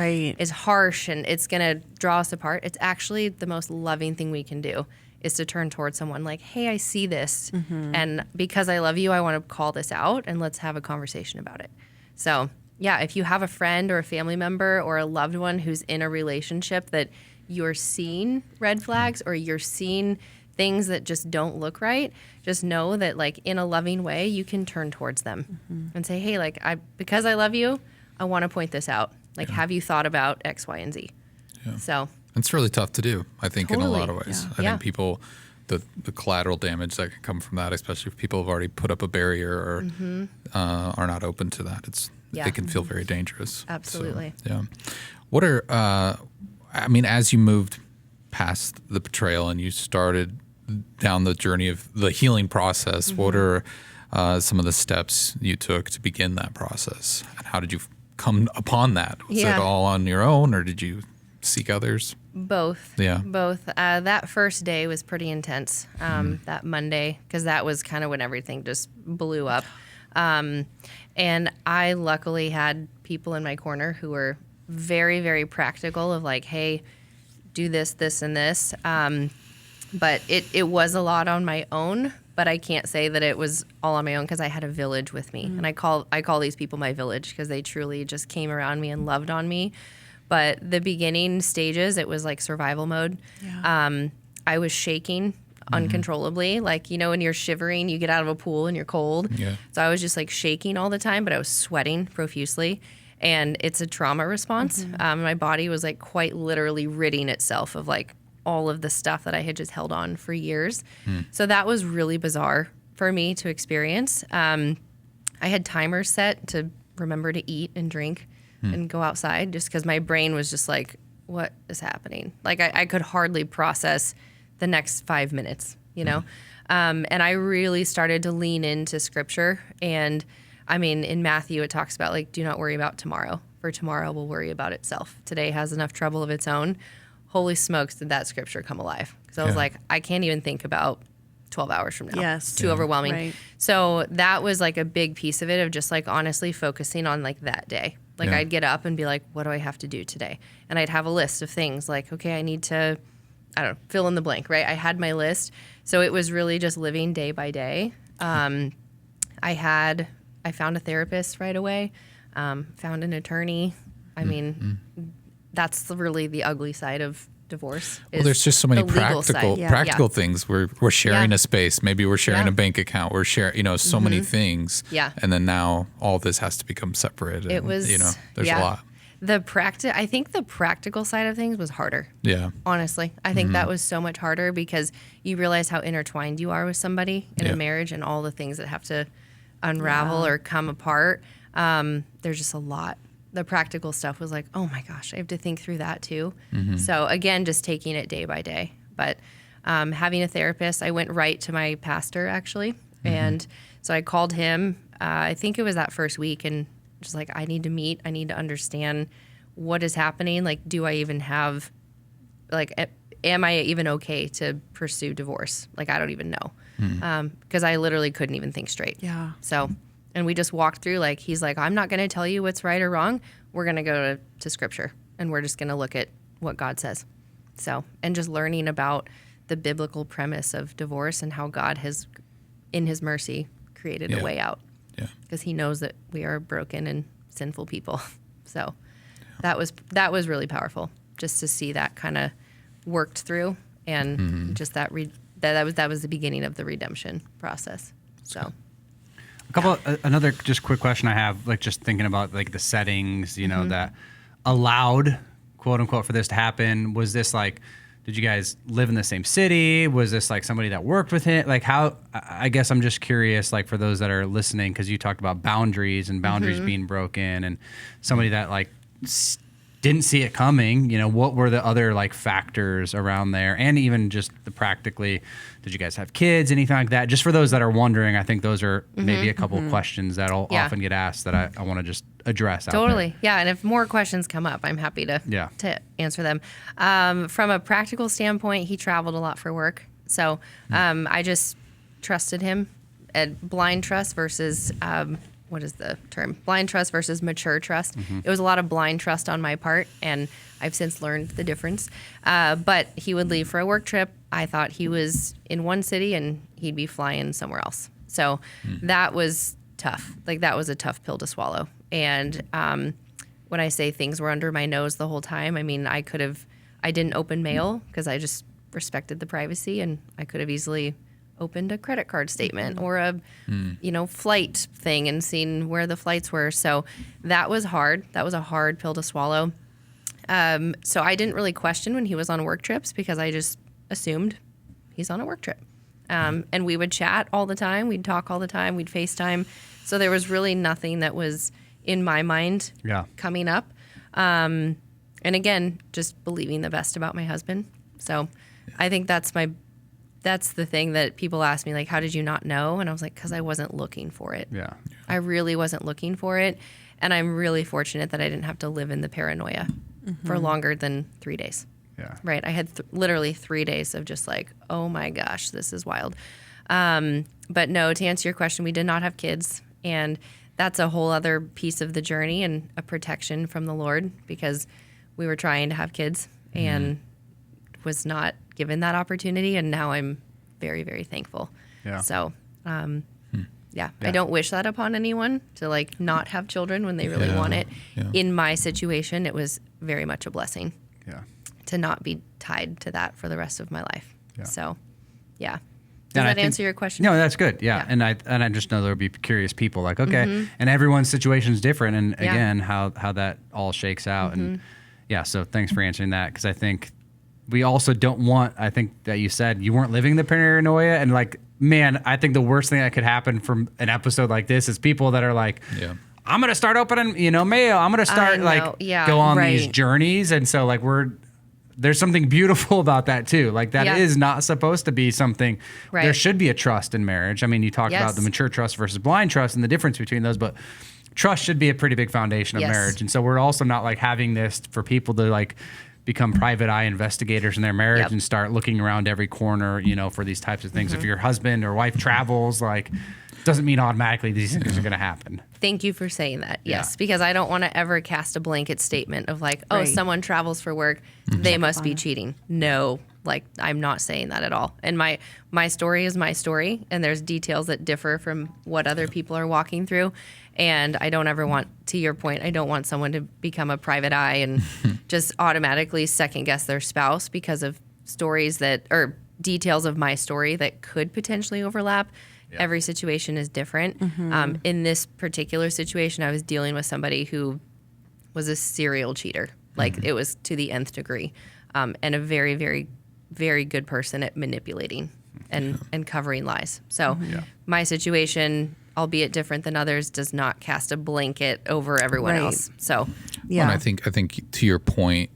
harsh and it's going to draw us apart, it's actually the most loving thing we can do, is to turn towards someone like, hey, I see this, and because I love you, I want to call this out, and let's have a conversation about it. So yeah, if you have a friend or a family member or a loved one who's in a relationship that you're seeing red flags or you're seeing things that just don't look right, just know that like in a loving way, you can turn towards them and say, hey, like because I love you, I want to point this out. Like, have you thought about X, Y, and Z? Yeah. So it's really tough to do, I think, in a lot of ways. I think people, the collateral damage that can come from that, especially if people have already put up a barrier or are not open to that, it can feel very dangerous. Absolutely. So, yeah. What are, as you moved past the betrayal and you started down the journey of the healing process, what are some of the steps you took to begin that process? And how did you come upon that? Was it all on your own, or did you seek others? Both. Yeah. Both. That first day was pretty intense, that Monday, because that was kind of when everything just blew up. And I luckily had people in my corner who were very, very practical of like, hey, do this, this, and this. But it was a lot on my own, but I can't say that it was all on my own, because I had a village with me. And I call these people my village, because they truly just came around me and loved on me. But the beginning stages, it was like survival mode. Yeah. I was shaking uncontrollably. Like, when you're shivering, you get out of a pool and you're cold. Yeah. So I was just like shaking all the time, but I was sweating profusely. And it's a trauma response. My body was like quite literally ridding itself of like all of the stuff that I had just held on for years. So that was really bizarre for me to experience. I had timers set to remember to eat and drink and go outside, just because my brain was just like, what is happening? Like I could hardly process the next 5 minutes, and I really started to lean into scripture. And in Matthew, it talks about like, do not worry about tomorrow, for tomorrow will worry about itself. Today has enough trouble of its own. Holy smokes, did that scripture come alive? Because I was like, I can't even think about 12 hours from now. Yes. Too overwhelming. Right. So that was like a big piece of it, of just like honestly focusing on like that day. Like I'd get up and be like, what do I have to do today? And I'd have a list of things like, okay, I need to, I don't know, fill in the blank, right? I had my list. So it was really just living day by day. I found a therapist right away, found an attorney. I mean, that's really the ugly side of divorce. Well, there's just so many practical things. We're sharing a space. Maybe we're sharing a bank account. We're sharing, so many things. Yeah. And then now all this has to become separated. It was, there's a lot. I think the practical side of things was harder. Yeah. Honestly, I think that was so much harder because you realize how intertwined you are with somebody in a marriage and all the things that have to unravel or come apart. There's just a lot. The practical stuff was like, oh my gosh, I have to think through that too. So again, just taking it day by day. But having a therapist, I went right to my pastor actually. And so I called him, I think it was that first week, and just like, I need to meet, I need to understand what is happening. Like, do I even have, like, am I even okay to pursue divorce? Like, I don't even know. Because I literally couldn't even think straight. Yeah. So, and we just walked through, like, he's like, I'm not going to tell you what's right or wrong. We're going to go to scripture and we're just going to look at what God says. So, and just learning about the biblical premise of divorce and how God has, in his mercy, created a way out. Yeah. Because he knows that we are broken and sinful people. So that was really powerful just to see that kind of worked through, and just that was the beginning of the redemption process. So Another just quick question I have, like just thinking about like the settings, that allowed, quote unquote, for this to happen. Was this like, did you guys live in the same city? Was this like somebody that worked with him? Like how, I guess I'm just curious, like for those that are listening, because you talked about boundaries and boundaries being broken, and somebody that like didn't see it coming, what were the other like factors around there? And even just the practically, did you guys have kids, anything like that? Just for those that are wondering, I think those are maybe a couple of questions that'll often get asked that I want to just address. Totally. Yeah. And if more questions come up, I'm happy to answer them. From a practical standpoint, he traveled a lot for work. So I just trusted him at blind trust versus, what is the term? Blind trust versus mature trust. It was a lot of blind trust on my part, and I've since learned the difference. But he would leave for a work trip. I thought he was in one city and he'd be flying somewhere else. So that was tough. Like that was a tough pill to swallow. And when I say things were under my nose the whole time, I mean, I didn't open mail because I just respected the privacy, and I could have easily opened a credit card statement or a flight thing and seen where the flights were. So that was hard. That was a hard pill to swallow. So I didn't really question when he was on work trips because I just assumed he's on a work trip. And we would chat all the time. We'd talk all the time. We'd FaceTime. So there was really nothing that was in my mind coming up. And again, just believing the best about my husband. So I think that's the thing that people ask me, like, how did you not know? And I was like, because I wasn't looking for it. Yeah. I really wasn't looking for it. And I'm really fortunate that I didn't have to live in the paranoia for longer than 3 days. Yeah. Right. I had literally 3 days of just like, oh my gosh, this is wild. But no, to answer your question, we did not have kids. And that's a whole other piece of the journey and a protection from the Lord, because we were trying to have kids and was not given that opportunity, and now I'm very, very thankful. Yeah. So, I don't wish that upon anyone to like not have children when they really want it. Yeah. In my situation, it was very much a blessing. Yeah. To not be tied to that for the rest of my life. Yeah. So, yeah. Does that answer your question? No, that's good. Yeah. And I just know there would be curious people like, okay, and everyone's situation is different, and again, how that all shakes out, and so thanks for answering that, because I think we also don't want, I think that you said you weren't living the paranoia, and like, man, I think the worst thing that could happen from an episode like this is people that are like, I'm going to start opening, mail. I'm going to start go on these journeys. And so like there's something beautiful about that too. Like that is not supposed to be something, there should be a trust in marriage. I mean, you talked about the mature trust versus blind trust and the difference between those, but trust should be a pretty big foundation of marriage. And so we're also not like having this for people to like become private eye investigators in their marriage Yep. and start looking around every corner, for these types of things. If your husband or wife travels, like, doesn't mean automatically these things are going to happen. Thank you for saying that. Yes, Yeah. because I don't want to ever cast a blanket statement of like, oh, Right. someone travels for work, they must be cheating. No, like I'm not saying that at all. And my story is my story, and there's details that differ from what other people are walking through. And I don't ever want, to your point, I don't want someone to become a private eye and just automatically second guess their spouse because of stories or details of my story that could potentially overlap. Yeah. Every situation is different. In this particular situation, I was dealing with somebody who was a serial cheater. Like it was to the nth degree, and a very, very, very good person at manipulating and covering lies. So my situation, albeit different than others, does not cast a blanket over everyone Right. else. So Yeah. And I think to your point,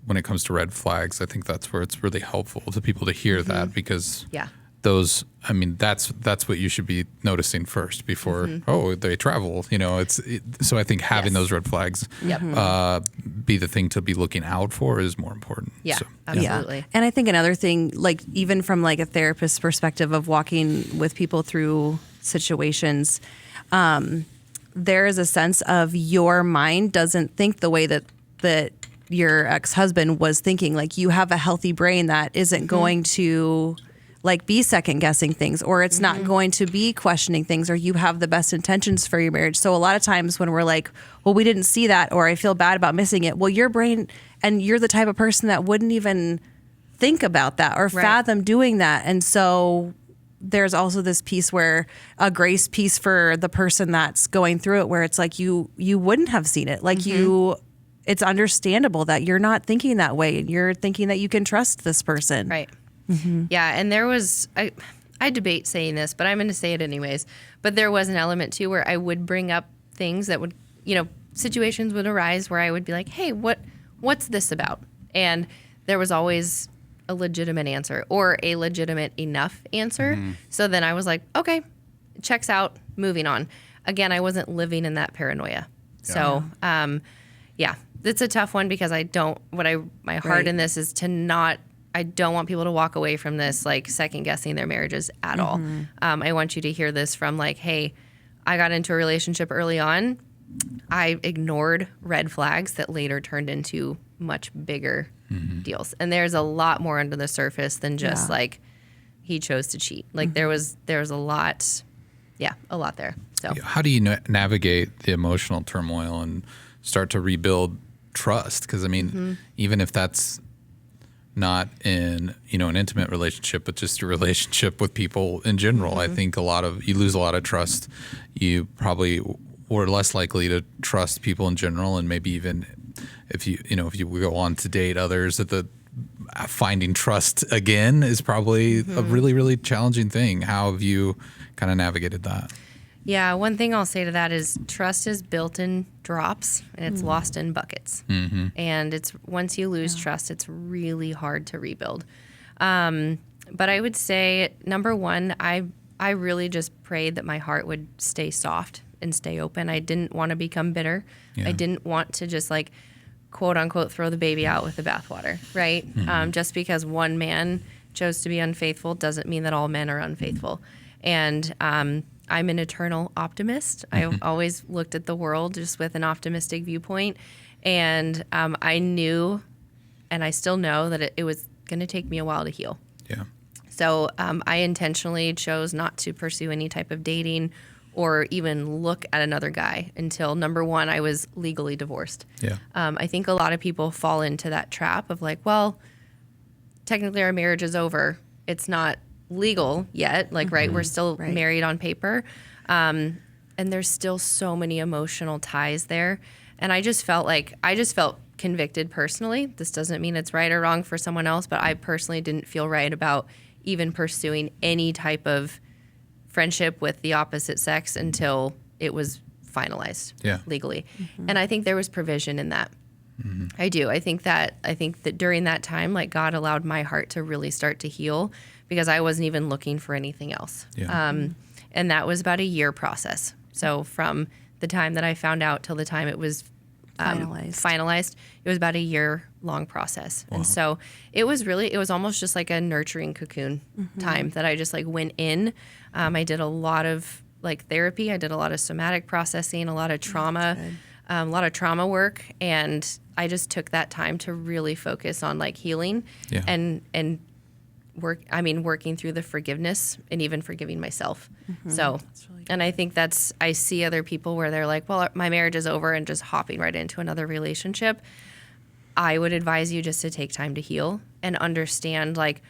when it comes to red flags, I think that's where it's really helpful to people to hear that, because yeah. those, I mean, that's what you should be noticing first before, oh, they travel, so I think having Yes. those red flags Yep. be the thing to be looking out for is more important. Yeah, So, absolutely. Yeah. And I think another thing, like even from like a therapist's perspective of walking with people through situations, there is a sense of your mind doesn't think the way that your ex-husband was thinking. Like you have a healthy brain that isn't going to like be second guessing things, or it's not going to be questioning things, or you have the best intentions for your marriage. So a lot of times when we're like, well, we didn't see that, or I feel bad about missing it. Well, your brain, and you're the type of person that wouldn't even think about that or fathom doing that. And so there's also this piece where a grace piece for the person that's going through it, where it's like you wouldn't have seen it. Like it's understandable that you're not thinking that way, and you're thinking that you can trust this person. Right. Yeah, and there was I debate saying this, but I'm going to say it anyways. But there was an element too where I would bring up things that would, situations would arise where I would be like, "Hey, what's this about?" And there was always a legitimate answer, or a legitimate enough answer. So then I was like, "Okay, checks out, moving on." Again, I wasn't living in that paranoia. So, it's a tough one because my heart in this is to not. I don't want people to walk away from this like second guessing their marriages at all. I want you to hear this from like, hey, I got into a relationship early on. I ignored red flags that later turned into much bigger deals. And there's a lot more under the surface than just like he chose to cheat. Like there was a lot there. So how do you navigate the emotional turmoil and start to rebuild trust? Because I mean, even if that's not in an intimate relationship, but just a relationship with people in general, I think you lose a lot of trust. You probably were less likely to trust people in general, and maybe even if you go on to date others, that finding trust again is probably a really, really challenging thing. How have you kind of navigated that? Yeah, one thing I'll say to that is trust is built in drops and it's lost in buckets. And it's once you lose trust, it's really hard to rebuild. But I would say, number one, I really just prayed that my heart would stay soft and stay open. I didn't want to become bitter. I didn't want to just like, quote unquote, throw the baby out with the bathwater, right? Just because one man chose to be unfaithful doesn't mean that all men are unfaithful. And I'm an eternal optimist. I always looked at the world just with an optimistic viewpoint. And I knew, and I still know, that it was going to take me a while to heal. Yeah. So I intentionally chose not to pursue any type of dating or even look at another guy until, number one, I was legally divorced. Yeah. I think a lot of people fall into that trap of like, well, technically our marriage is over. It's not legal yet, like right, we're still married on paper, and there's still so many emotional ties there, and I just felt convicted personally. This doesn't mean it's right or wrong for someone else, but I personally didn't feel right about even pursuing any type of friendship with the opposite sex until it was finalized legally. And I think there was provision in that. I do. I think that during that time, like God allowed my heart to really start to heal because I wasn't even looking for anything else. And that was about a year process. So from the time that I found out till the time it was finalized. It was about a year-long process. Wow. And so it was almost just like a nurturing cocoon time that I just like went in. I did a lot of like therapy. I did a lot of somatic processing, a lot of trauma, work. And I just took that time to really focus on like healing and working through the forgiveness and even forgiving myself. So, really and I think I see other people where they're like, well, my marriage is over and just hopping right into another relationship. I would advise you just to take time to heal and understand, like,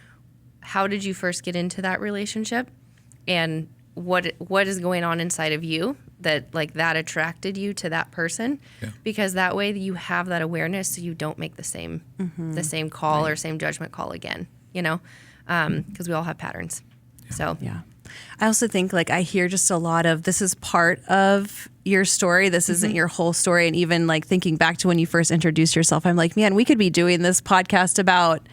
how did you first get into that relationship and what is going on inside of you that like that attracted you to that person, because that way you have that awareness so you don't make the same call or same judgment call again, because we all have patterns. So I also think like I hear just a lot of this is part of your story. This isn't your whole story. And even like thinking back to when you first introduced yourself, I'm like, man, we could be doing this podcast about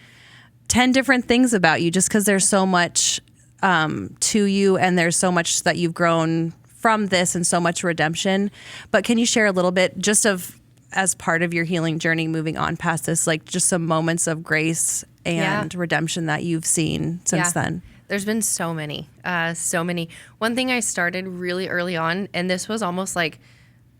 10 different things about you just because there's so much to you and there's so much that you've grown from this and so much redemption. But can you share a little bit just of as part of your healing journey moving on past this, like just some moments of grace and redemption that you've seen since then? There's been so many. One thing I started really early on, and this was almost like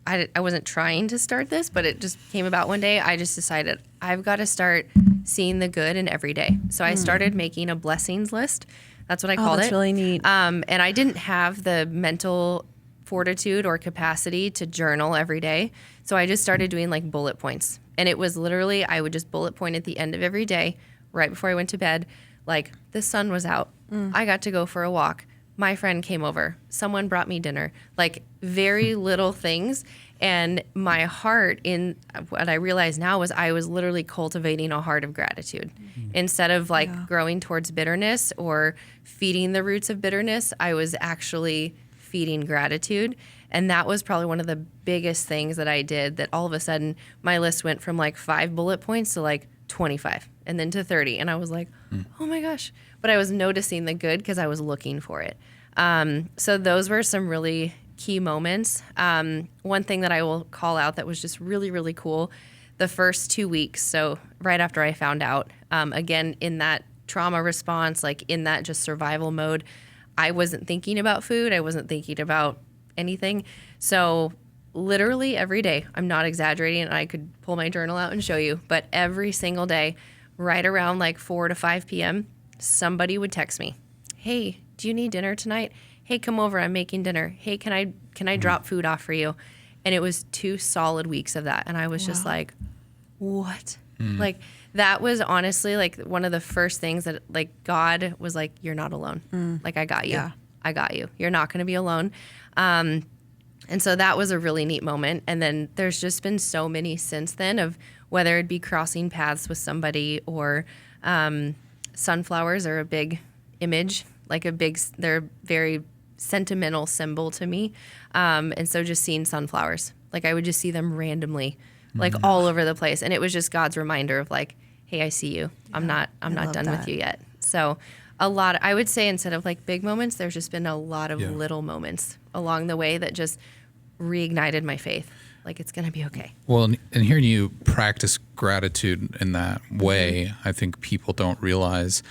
I wasn't trying to start this, but it just came about one day. I just decided I've got to start seeing the good in every day. So I started making a blessings list. That's what I called it. That's really neat. And I didn't have the mental fortitude or capacity to journal every day. So I just started doing like bullet points. And it was literally, I would just bullet point at the end of every day, right before I went to bed, like the sun was out. I got to go for a walk. My friend came over. Someone brought me dinner. Like very little things. And my heart, in what I realize now, was I was literally cultivating a heart of gratitude. Instead of like growing towards bitterness or feeding the roots of bitterness, I was actually feeding gratitude. And that was probably one of the biggest things that I did, that all of a sudden my list went from like 5 bullet points to like 25 and then to 30. And I was like, oh my gosh. But I was noticing the good because I was looking for it. So those were some really key moments. One thing that I will call out that was just really, really cool, the first 2 weeks. So right after I found out, again, in that trauma response, like in that just survival mode, I wasn't thinking about food. I wasn't thinking about anything. So literally every day, I'm not exaggerating, and I could pull my journal out and show you, but every single day, right around like 4 to 5 p.m., somebody would text me, hey, do you need dinner tonight? Hey, come over, I'm making dinner. Hey, can I drop food off for you? And it was 2 solid weeks of that. And I was just like, what? Like that was honestly like one of the first things that like God was like, you're not alone. Like I got you. Yeah. I got you. You're not going to be alone. And so that was a really neat moment. And then there's just been so many since then, of whether it be crossing paths with somebody or sunflowers are a big image, they're a very sentimental symbol to me. And so just seeing sunflowers, like I would just see them randomly, like all over the place. And it was just God's reminder of like, hey, I see you. I'm not done with you yet. So a lot, I would say, instead of like big moments, there's just been a lot of little moments along the way that just reignited my faith. Like it's going to be okay. Well, and hearing you practice gratitude in that way, I think people don't realize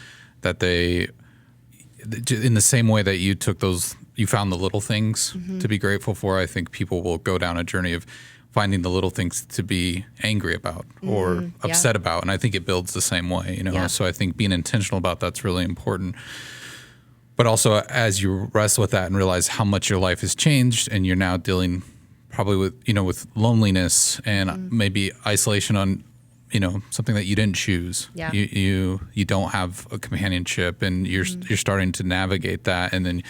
that in the same way that you took you found the little things to be grateful for, I think people will go down a journey of finding the little things to be angry about or upset about. And I think it builds the same way, So I think being intentional about that's really important. But also as you wrestle with that and realize how much your life has changed, and you're now dealing probably with, with loneliness and maybe isolation on, something that you didn't choose. Yeah. You don't have a companionship, and you're starting to navigate that. And then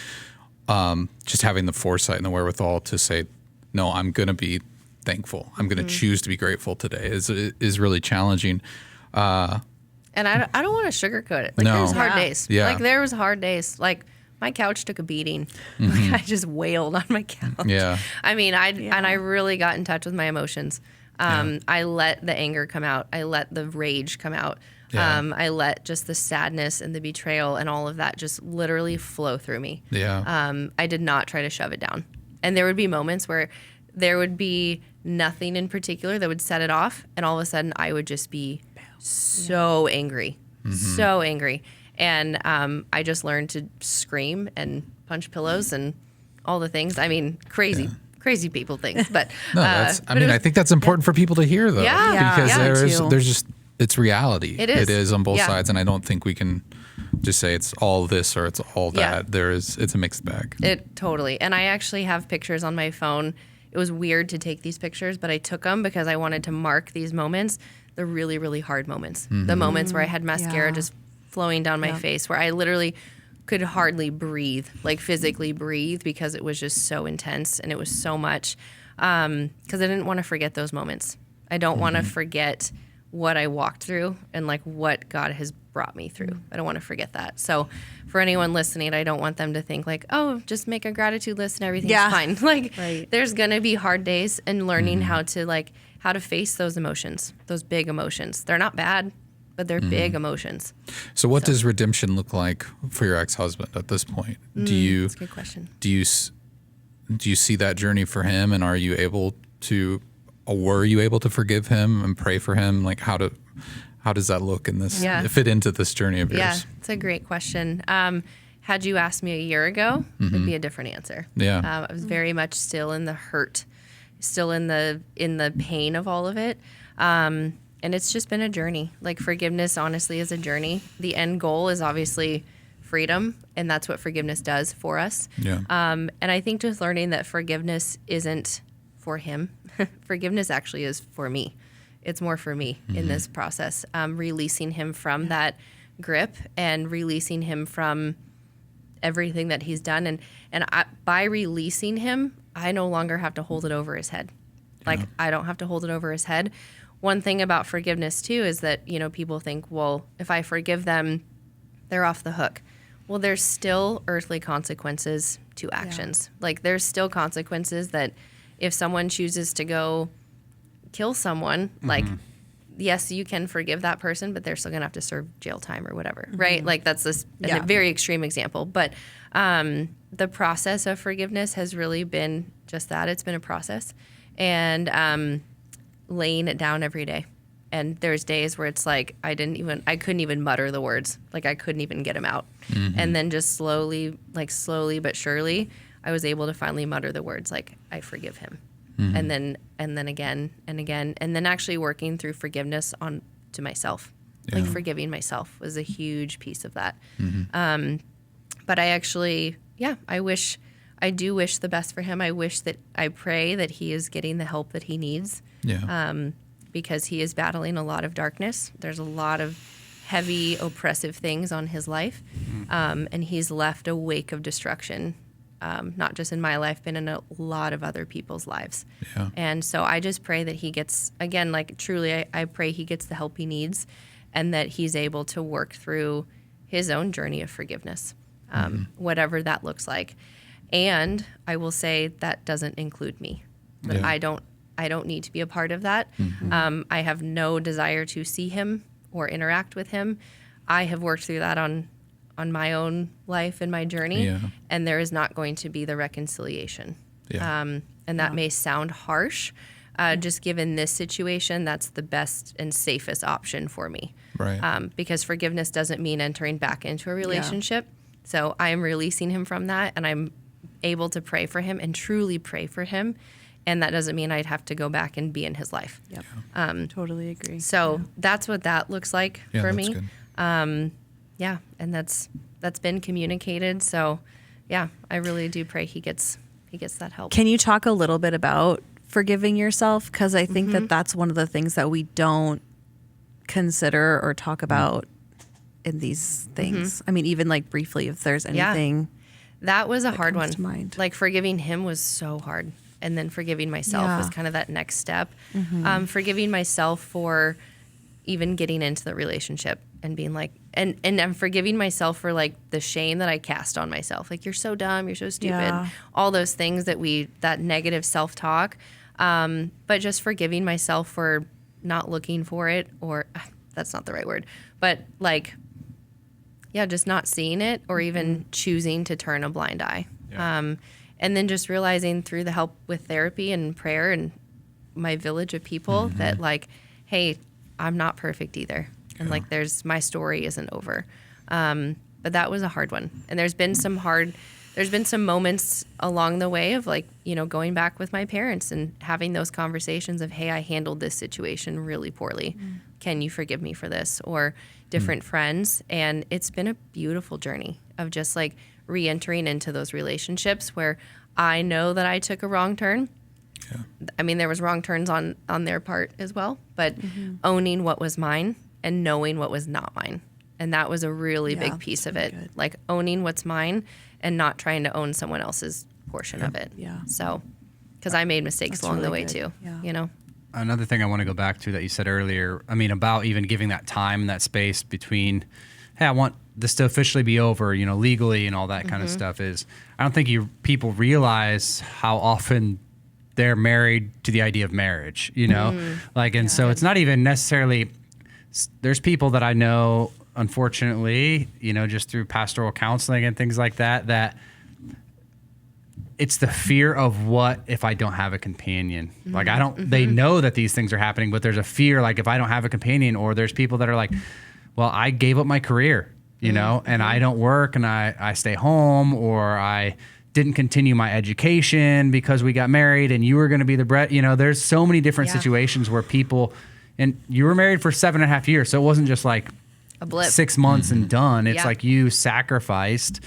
just having the foresight and the wherewithal to say, no, I'm going to be thankful. I'm going to choose to be grateful today is really challenging. And I don't want to sugarcoat it. Like there was hard days. Yeah. Like there was hard days. Like my couch took a beating. Like I just wailed on my couch. Yeah. I mean, I really got in touch with my emotions. I let the anger come out. I let the rage come out. Yeah. I let just the sadness and the betrayal and all of that just literally flow through me. Yeah. I did not try to shove it down. And there would be moments where there would be nothing in particular that would set it off. And all of a sudden I would just be so angry, so angry. And I just learned to scream and punch pillows and all the things. I mean, crazy people things. But no, I think that's important for people to hear, though. Yeah. Because too. there's just, it's reality. It is. It is on both sides. And I don't think we can just say it's all this or it's all that. It's a mixed bag. It totally. And I actually have pictures on my phone. It was weird to take these pictures, but I took them because I wanted to mark these moments, the really, really hard moments. The moments where I had mascara just flowing down my face, where I literally could hardly breathe, like physically breathe, because it was just so intense and it was so much. Because I didn't want to forget those moments. I don't want to forget what I walked through and like what God has brought me through. I don't want to forget that. So for anyone listening, I don't want them to think like, oh, just make a gratitude list and everything's fine. Like there's going to be hard days, and learning how to face those emotions, those big emotions. They're not bad, but they're big emotions. So what does redemption look like for your ex-husband at this point? That's a good question. Do you see that journey for him, and were you able to forgive him and pray for him? Like how does that look in this, fit into this journey of yours? Yeah, it's a great question. Had you asked me a year ago, it'd be a different answer. Yeah. I was very much still in the hurt, still in the pain of all of it. And it's just been a journey. Like forgiveness, honestly, is a journey. The end goal is obviously freedom, and that's what forgiveness does for us. Yeah. And I think just learning that forgiveness isn't for him. Forgiveness actually is for me. It's more for me in this process. Releasing him from that grip and releasing him from everything that he's done. And by releasing him, I no longer have to hold it over his head. Like I don't have to hold it over his head. One thing about forgiveness too is that, people think, well, if I forgive them, they're off the hook. Well, there's still earthly consequences to actions. Like there's still consequences that if someone chooses to go kill someone, like, yes, you can forgive that person, but they're still gonna have to serve jail time or whatever, right? Like that's a very extreme example. But the process of forgiveness has really been just that. It's been a process, and laying it down every day. And there's days where it's like I couldn't even mutter the words, like I couldn't even get them out. And then just slowly but surely, I was able to finally mutter the words like I forgive him. And then again and again, and then actually working through forgiveness to myself, like forgiving myself was a huge piece of that. But I actually, I do wish the best for him. I pray that he is getting the help that he needs. Because he is battling a lot of darkness. There's a lot of heavy, oppressive things on his life. And he's left a wake of destruction. Not just in my life, but in a lot of other people's lives. And so I just pray that he gets, again, like truly, I pray he gets the help he needs, and that he's able to work through his own journey of forgiveness, whatever that looks like. And I will say that doesn't include me. I don't need to be a part of that. I have no desire to see him or interact with him. I have worked through that on my own life and my journey, and there is not going to be the reconciliation. And that may sound harsh. Just given this situation, that's the best and safest option for me. Right. Because forgiveness doesn't mean entering back into a relationship. So I'm releasing him from that, and I'm able to pray for him and truly pray for him. And that doesn't mean I'd have to go back and be in his life. Totally agree. So that's what that looks like for me. Good. And that's been communicated. So, I really do pray he gets that help. Can you talk a little bit about forgiving yourself? Because I think that that's one of the things that we don't consider or talk about in these things. I mean, even like briefly, if there's anything. That was a hard one. To mind. Like forgiving him was so hard. And then forgiving myself was kind of that next step. Forgiving myself for even getting into the relationship and being like, and I'm forgiving myself for like the shame that I cast on myself. Like, you're so dumb, you're so stupid. All those things that negative self-talk. But just forgiving myself for not looking for it, or that's not the right word, but like, just not seeing it or even choosing to turn a blind eye. And then just realizing through the help with therapy and prayer and my village of people that like, hey, I'm not perfect either. And like, my story isn't over. But that was a hard one. And there's been some moments along the way of like, going back with my parents and having those conversations of, hey, I handled this situation really poorly. Can you forgive me for this? Or different friends. And it's been a beautiful journey of just like re-entering into those relationships where I know that I took a wrong turn. Yeah. I mean, there was wrong turns on their part as well, but owning what was mine and knowing what was not mine. And that was a really big piece of it. Good. Like owning what's mine and not trying to own someone else's portion of it. Yeah. So, because I made mistakes along the way too, Another thing I want to go back to that you said earlier, I mean, about even giving that time and that space between, hey, I want this to officially be over, legally and all that kind of stuff is, I don't think people realize how often they're married to the idea of marriage, so it's not even necessarily, there's people that I know, unfortunately, just through pastoral counseling and things like that it's the fear of what if I don't have a companion. Like they know that these things are happening, but there's a fear, like if I don't have a companion, or there's people that are like, well, I gave up my career, and I don't work and I stay home, or I didn't continue my education because we got married and you were going to be the bread. There's so many different situations where people, and you were married for 7.5 years. So it wasn't just like a blip. 6 months and done. It's like you sacrificed,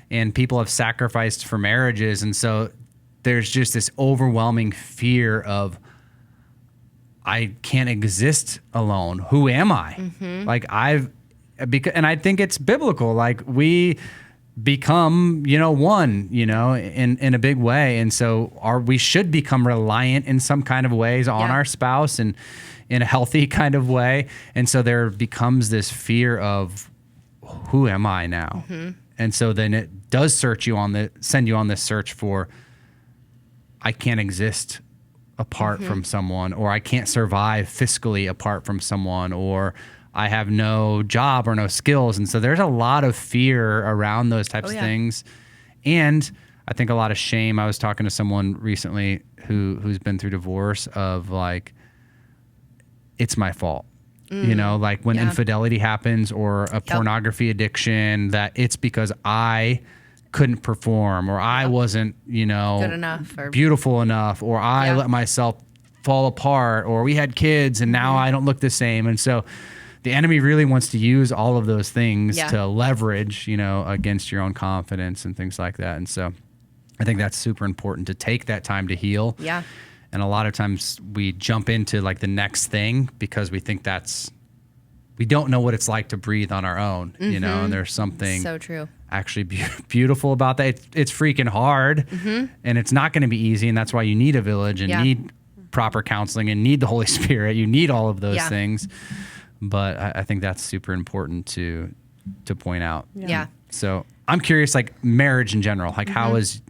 and people have sacrificed for marriages. And so there's just this overwhelming fear of, I can't exist alone. Who am I? Like and I think it's biblical. Like we become, one, in a big way. And so we should become reliant in some kind of ways on our spouse and in a healthy kind of way. And so there becomes this fear of, who am I now? And so then it does send you on this search for, I can't exist apart from someone, or I can't survive fiscally apart from someone, or I have no job or no skills. And so there's a lot of fear around those types of things. And I think a lot of shame. I was talking to someone recently who's been through divorce of like, it's my fault. Like when infidelity happens or a pornography addiction, that it's because I couldn't perform, or I wasn't, good enough, or beautiful enough, or I let myself fall apart, or we had kids and now I don't look the same. And so the enemy really wants to use all of those things to leverage, against your own confidence and things like that. And so I think that's super important to take that time to heal. Yeah. And a lot of times we jump into like the next thing because we think we don't know what it's like to breathe on our own, and there's something so true. Actually beautiful about that. It's freaking hard and it's not going to be easy. And that's why you need a village and need proper counseling and need the Holy Spirit. You need all of those things. But I think that's super important to point out. Yeah. So I'm curious, like marriage in general, like how's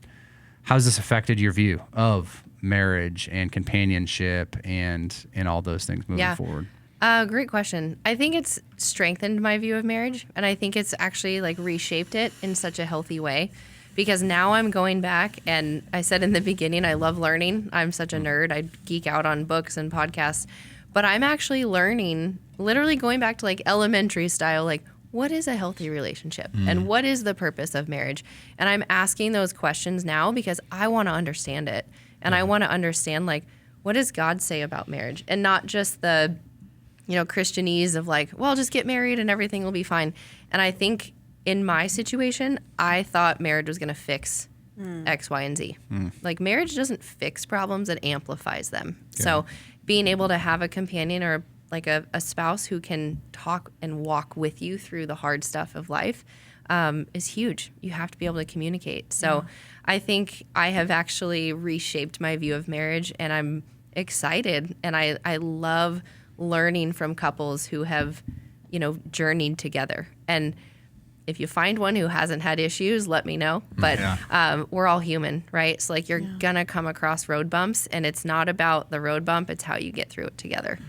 this affected your view of marriage and companionship and all those things moving forward? Great question. I think it's strengthened my view of marriage, and I think it's actually like reshaped it in such a healthy way, because now I'm going back, and I said in the beginning, I love learning. I'm such a nerd. I geek out on books and podcasts, but I'm actually learning, literally going back to like elementary style, like what is a healthy relationship and what is the purpose of marriage? And I'm asking those questions now because I want to understand it. And I want to understand, like, what does God say about marriage? And not just the, Christianese of like, well, just get married and everything will be fine. And I think in my situation, I thought marriage was going to fix X, Y, and Z. Like marriage doesn't fix problems, it amplifies them. Yeah. So being able to have a companion or like a spouse who can talk and walk with you through the hard stuff of life is huge. You have to be able to communicate. So I think I have actually reshaped my view of marriage, and I'm excited. And I love learning from couples who have, journeyed together. And if you find one who hasn't had issues, let me know. But we're all human, right? So like you're going to come across road bumps, and it's not about the road bump. It's how you get through it together.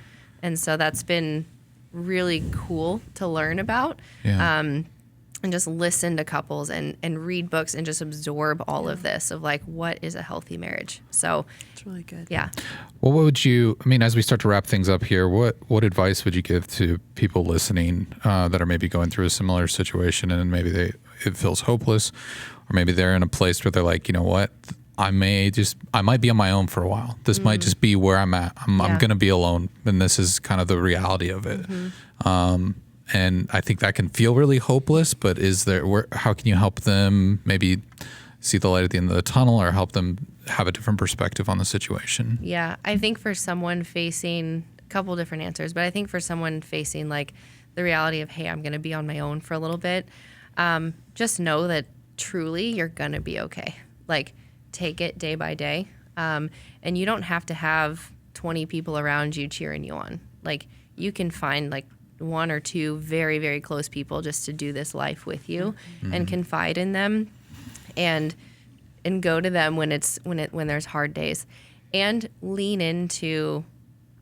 And so that's been really cool to learn about. Yeah. and just listen to couples and read books and just absorb all of this of like, what is a healthy marriage? So It's really good. yeah. Well, what would you, I mean, as we start to wrap things up here, what advice would you give to people listening that are maybe going through a similar situation and maybe it feels hopeless, or maybe they're in a place where they're like, you know what, I might be on my own for a while. This might just be where I'm at. I'm going to be alone. And this is kind of the reality of it. And I think that can feel really hopeless, but how can you help them maybe see the light at the end of the tunnel, or help them have a different perspective on the situation? Yeah, I think for someone facing a couple different answers, but I think for someone facing like the reality of, hey, I'm going to be on my own for a little bit, just know that truly you're going to be okay. Like, take it day by day. And you don't have to have 20 people around you cheering you on. Like, you can find like one or two very, very close people just to do this life with you and confide in them and go to them when there's hard days, and lean into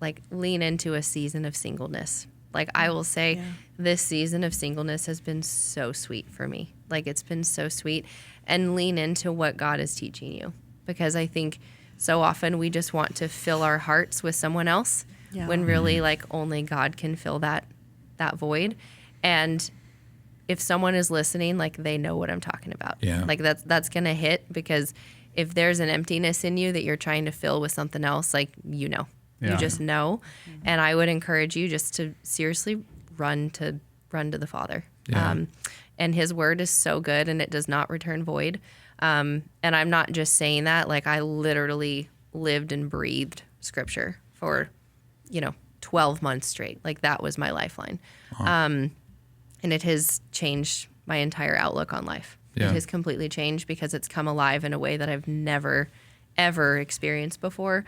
a season of singleness. Like, I will say this season of singleness has been so sweet for me. Like, it's been so sweet, and lean into what God is teaching you, because I think so often we just want to fill our hearts with someone else when really like only God can fill that void. And if someone is listening, like, they know what I'm talking about. Yeah. Like, that's going to hit, because if there's an emptiness in you that you're trying to fill with something else, like, you just know. And I would encourage you just to seriously run to the Father. Yeah. And his word is so good, and it does not return void. And I'm not just saying that, like, I literally lived and breathed scripture for, 12 months straight. Like, that was my lifeline. And it has changed my entire outlook on life. Yeah. It has completely changed, because it's come alive in a way that I've never, ever experienced before.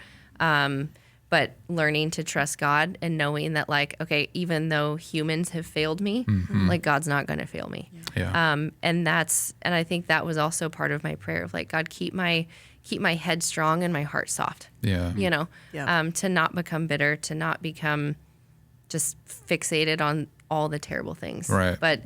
But learning to trust God and knowing that, like, okay, even though humans have failed me, like, God's not going to fail me. Yeah. And I think that was also part of my prayer of like, God, keep my head strong and my heart soft. Yeah. To not become bitter, to not become just fixated on all the terrible things. Right. But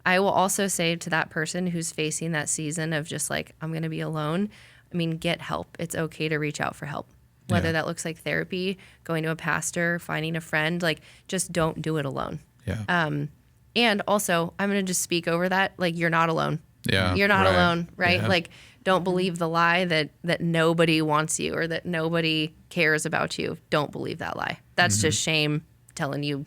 I will also say to that person who's facing that season of just like, I'm going to be alone, I mean, get help. It's okay to reach out for help. Whether that looks like therapy, going to a pastor, finding a friend, like, just don't do it alone. Yeah. And also, I'm going to just speak over that. Like, you're not alone. Yeah. You're not right. alone, right? Yeah. Like, don't believe the lie that nobody wants you or that nobody cares about you. Don't believe that lie. That's just shame telling you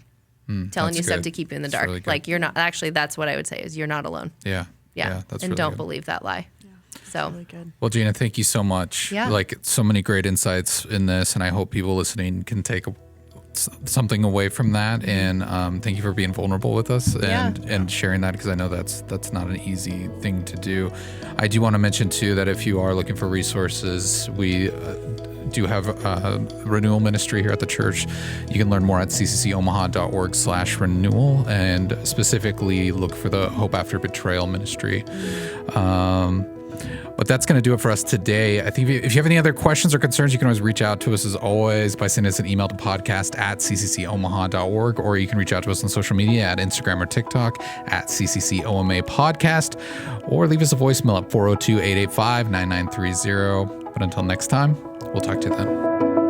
stuff good. to keep you in the That's dark. really good. Like, you're not, actually, that's what I would say is you're not alone. Yeah. Yeah. That's and really don't good. believe that lie. So Really good. Well, Gina, thank you so much. Yeah. Like, so many great insights in this, and I hope people listening can take something away from that. And thank you for being vulnerable with us and sharing that, because I know that's not an easy thing to do. I do want to mention too that if you are looking for resources, we do have a renewal ministry here at the church. You can learn more at cccomaha.org/renewal, and specifically look for the Hope After Betrayal ministry. But that's going to do it for us today. I think if you have any other questions or concerns, you can always reach out to us, as always, by sending us an email to podcast@cccomaha.org, or you can reach out to us on social media at Instagram or TikTok at CCCOMA Podcast, or leave us a voicemail at 402-885-9930. But until next time, we'll talk to you then.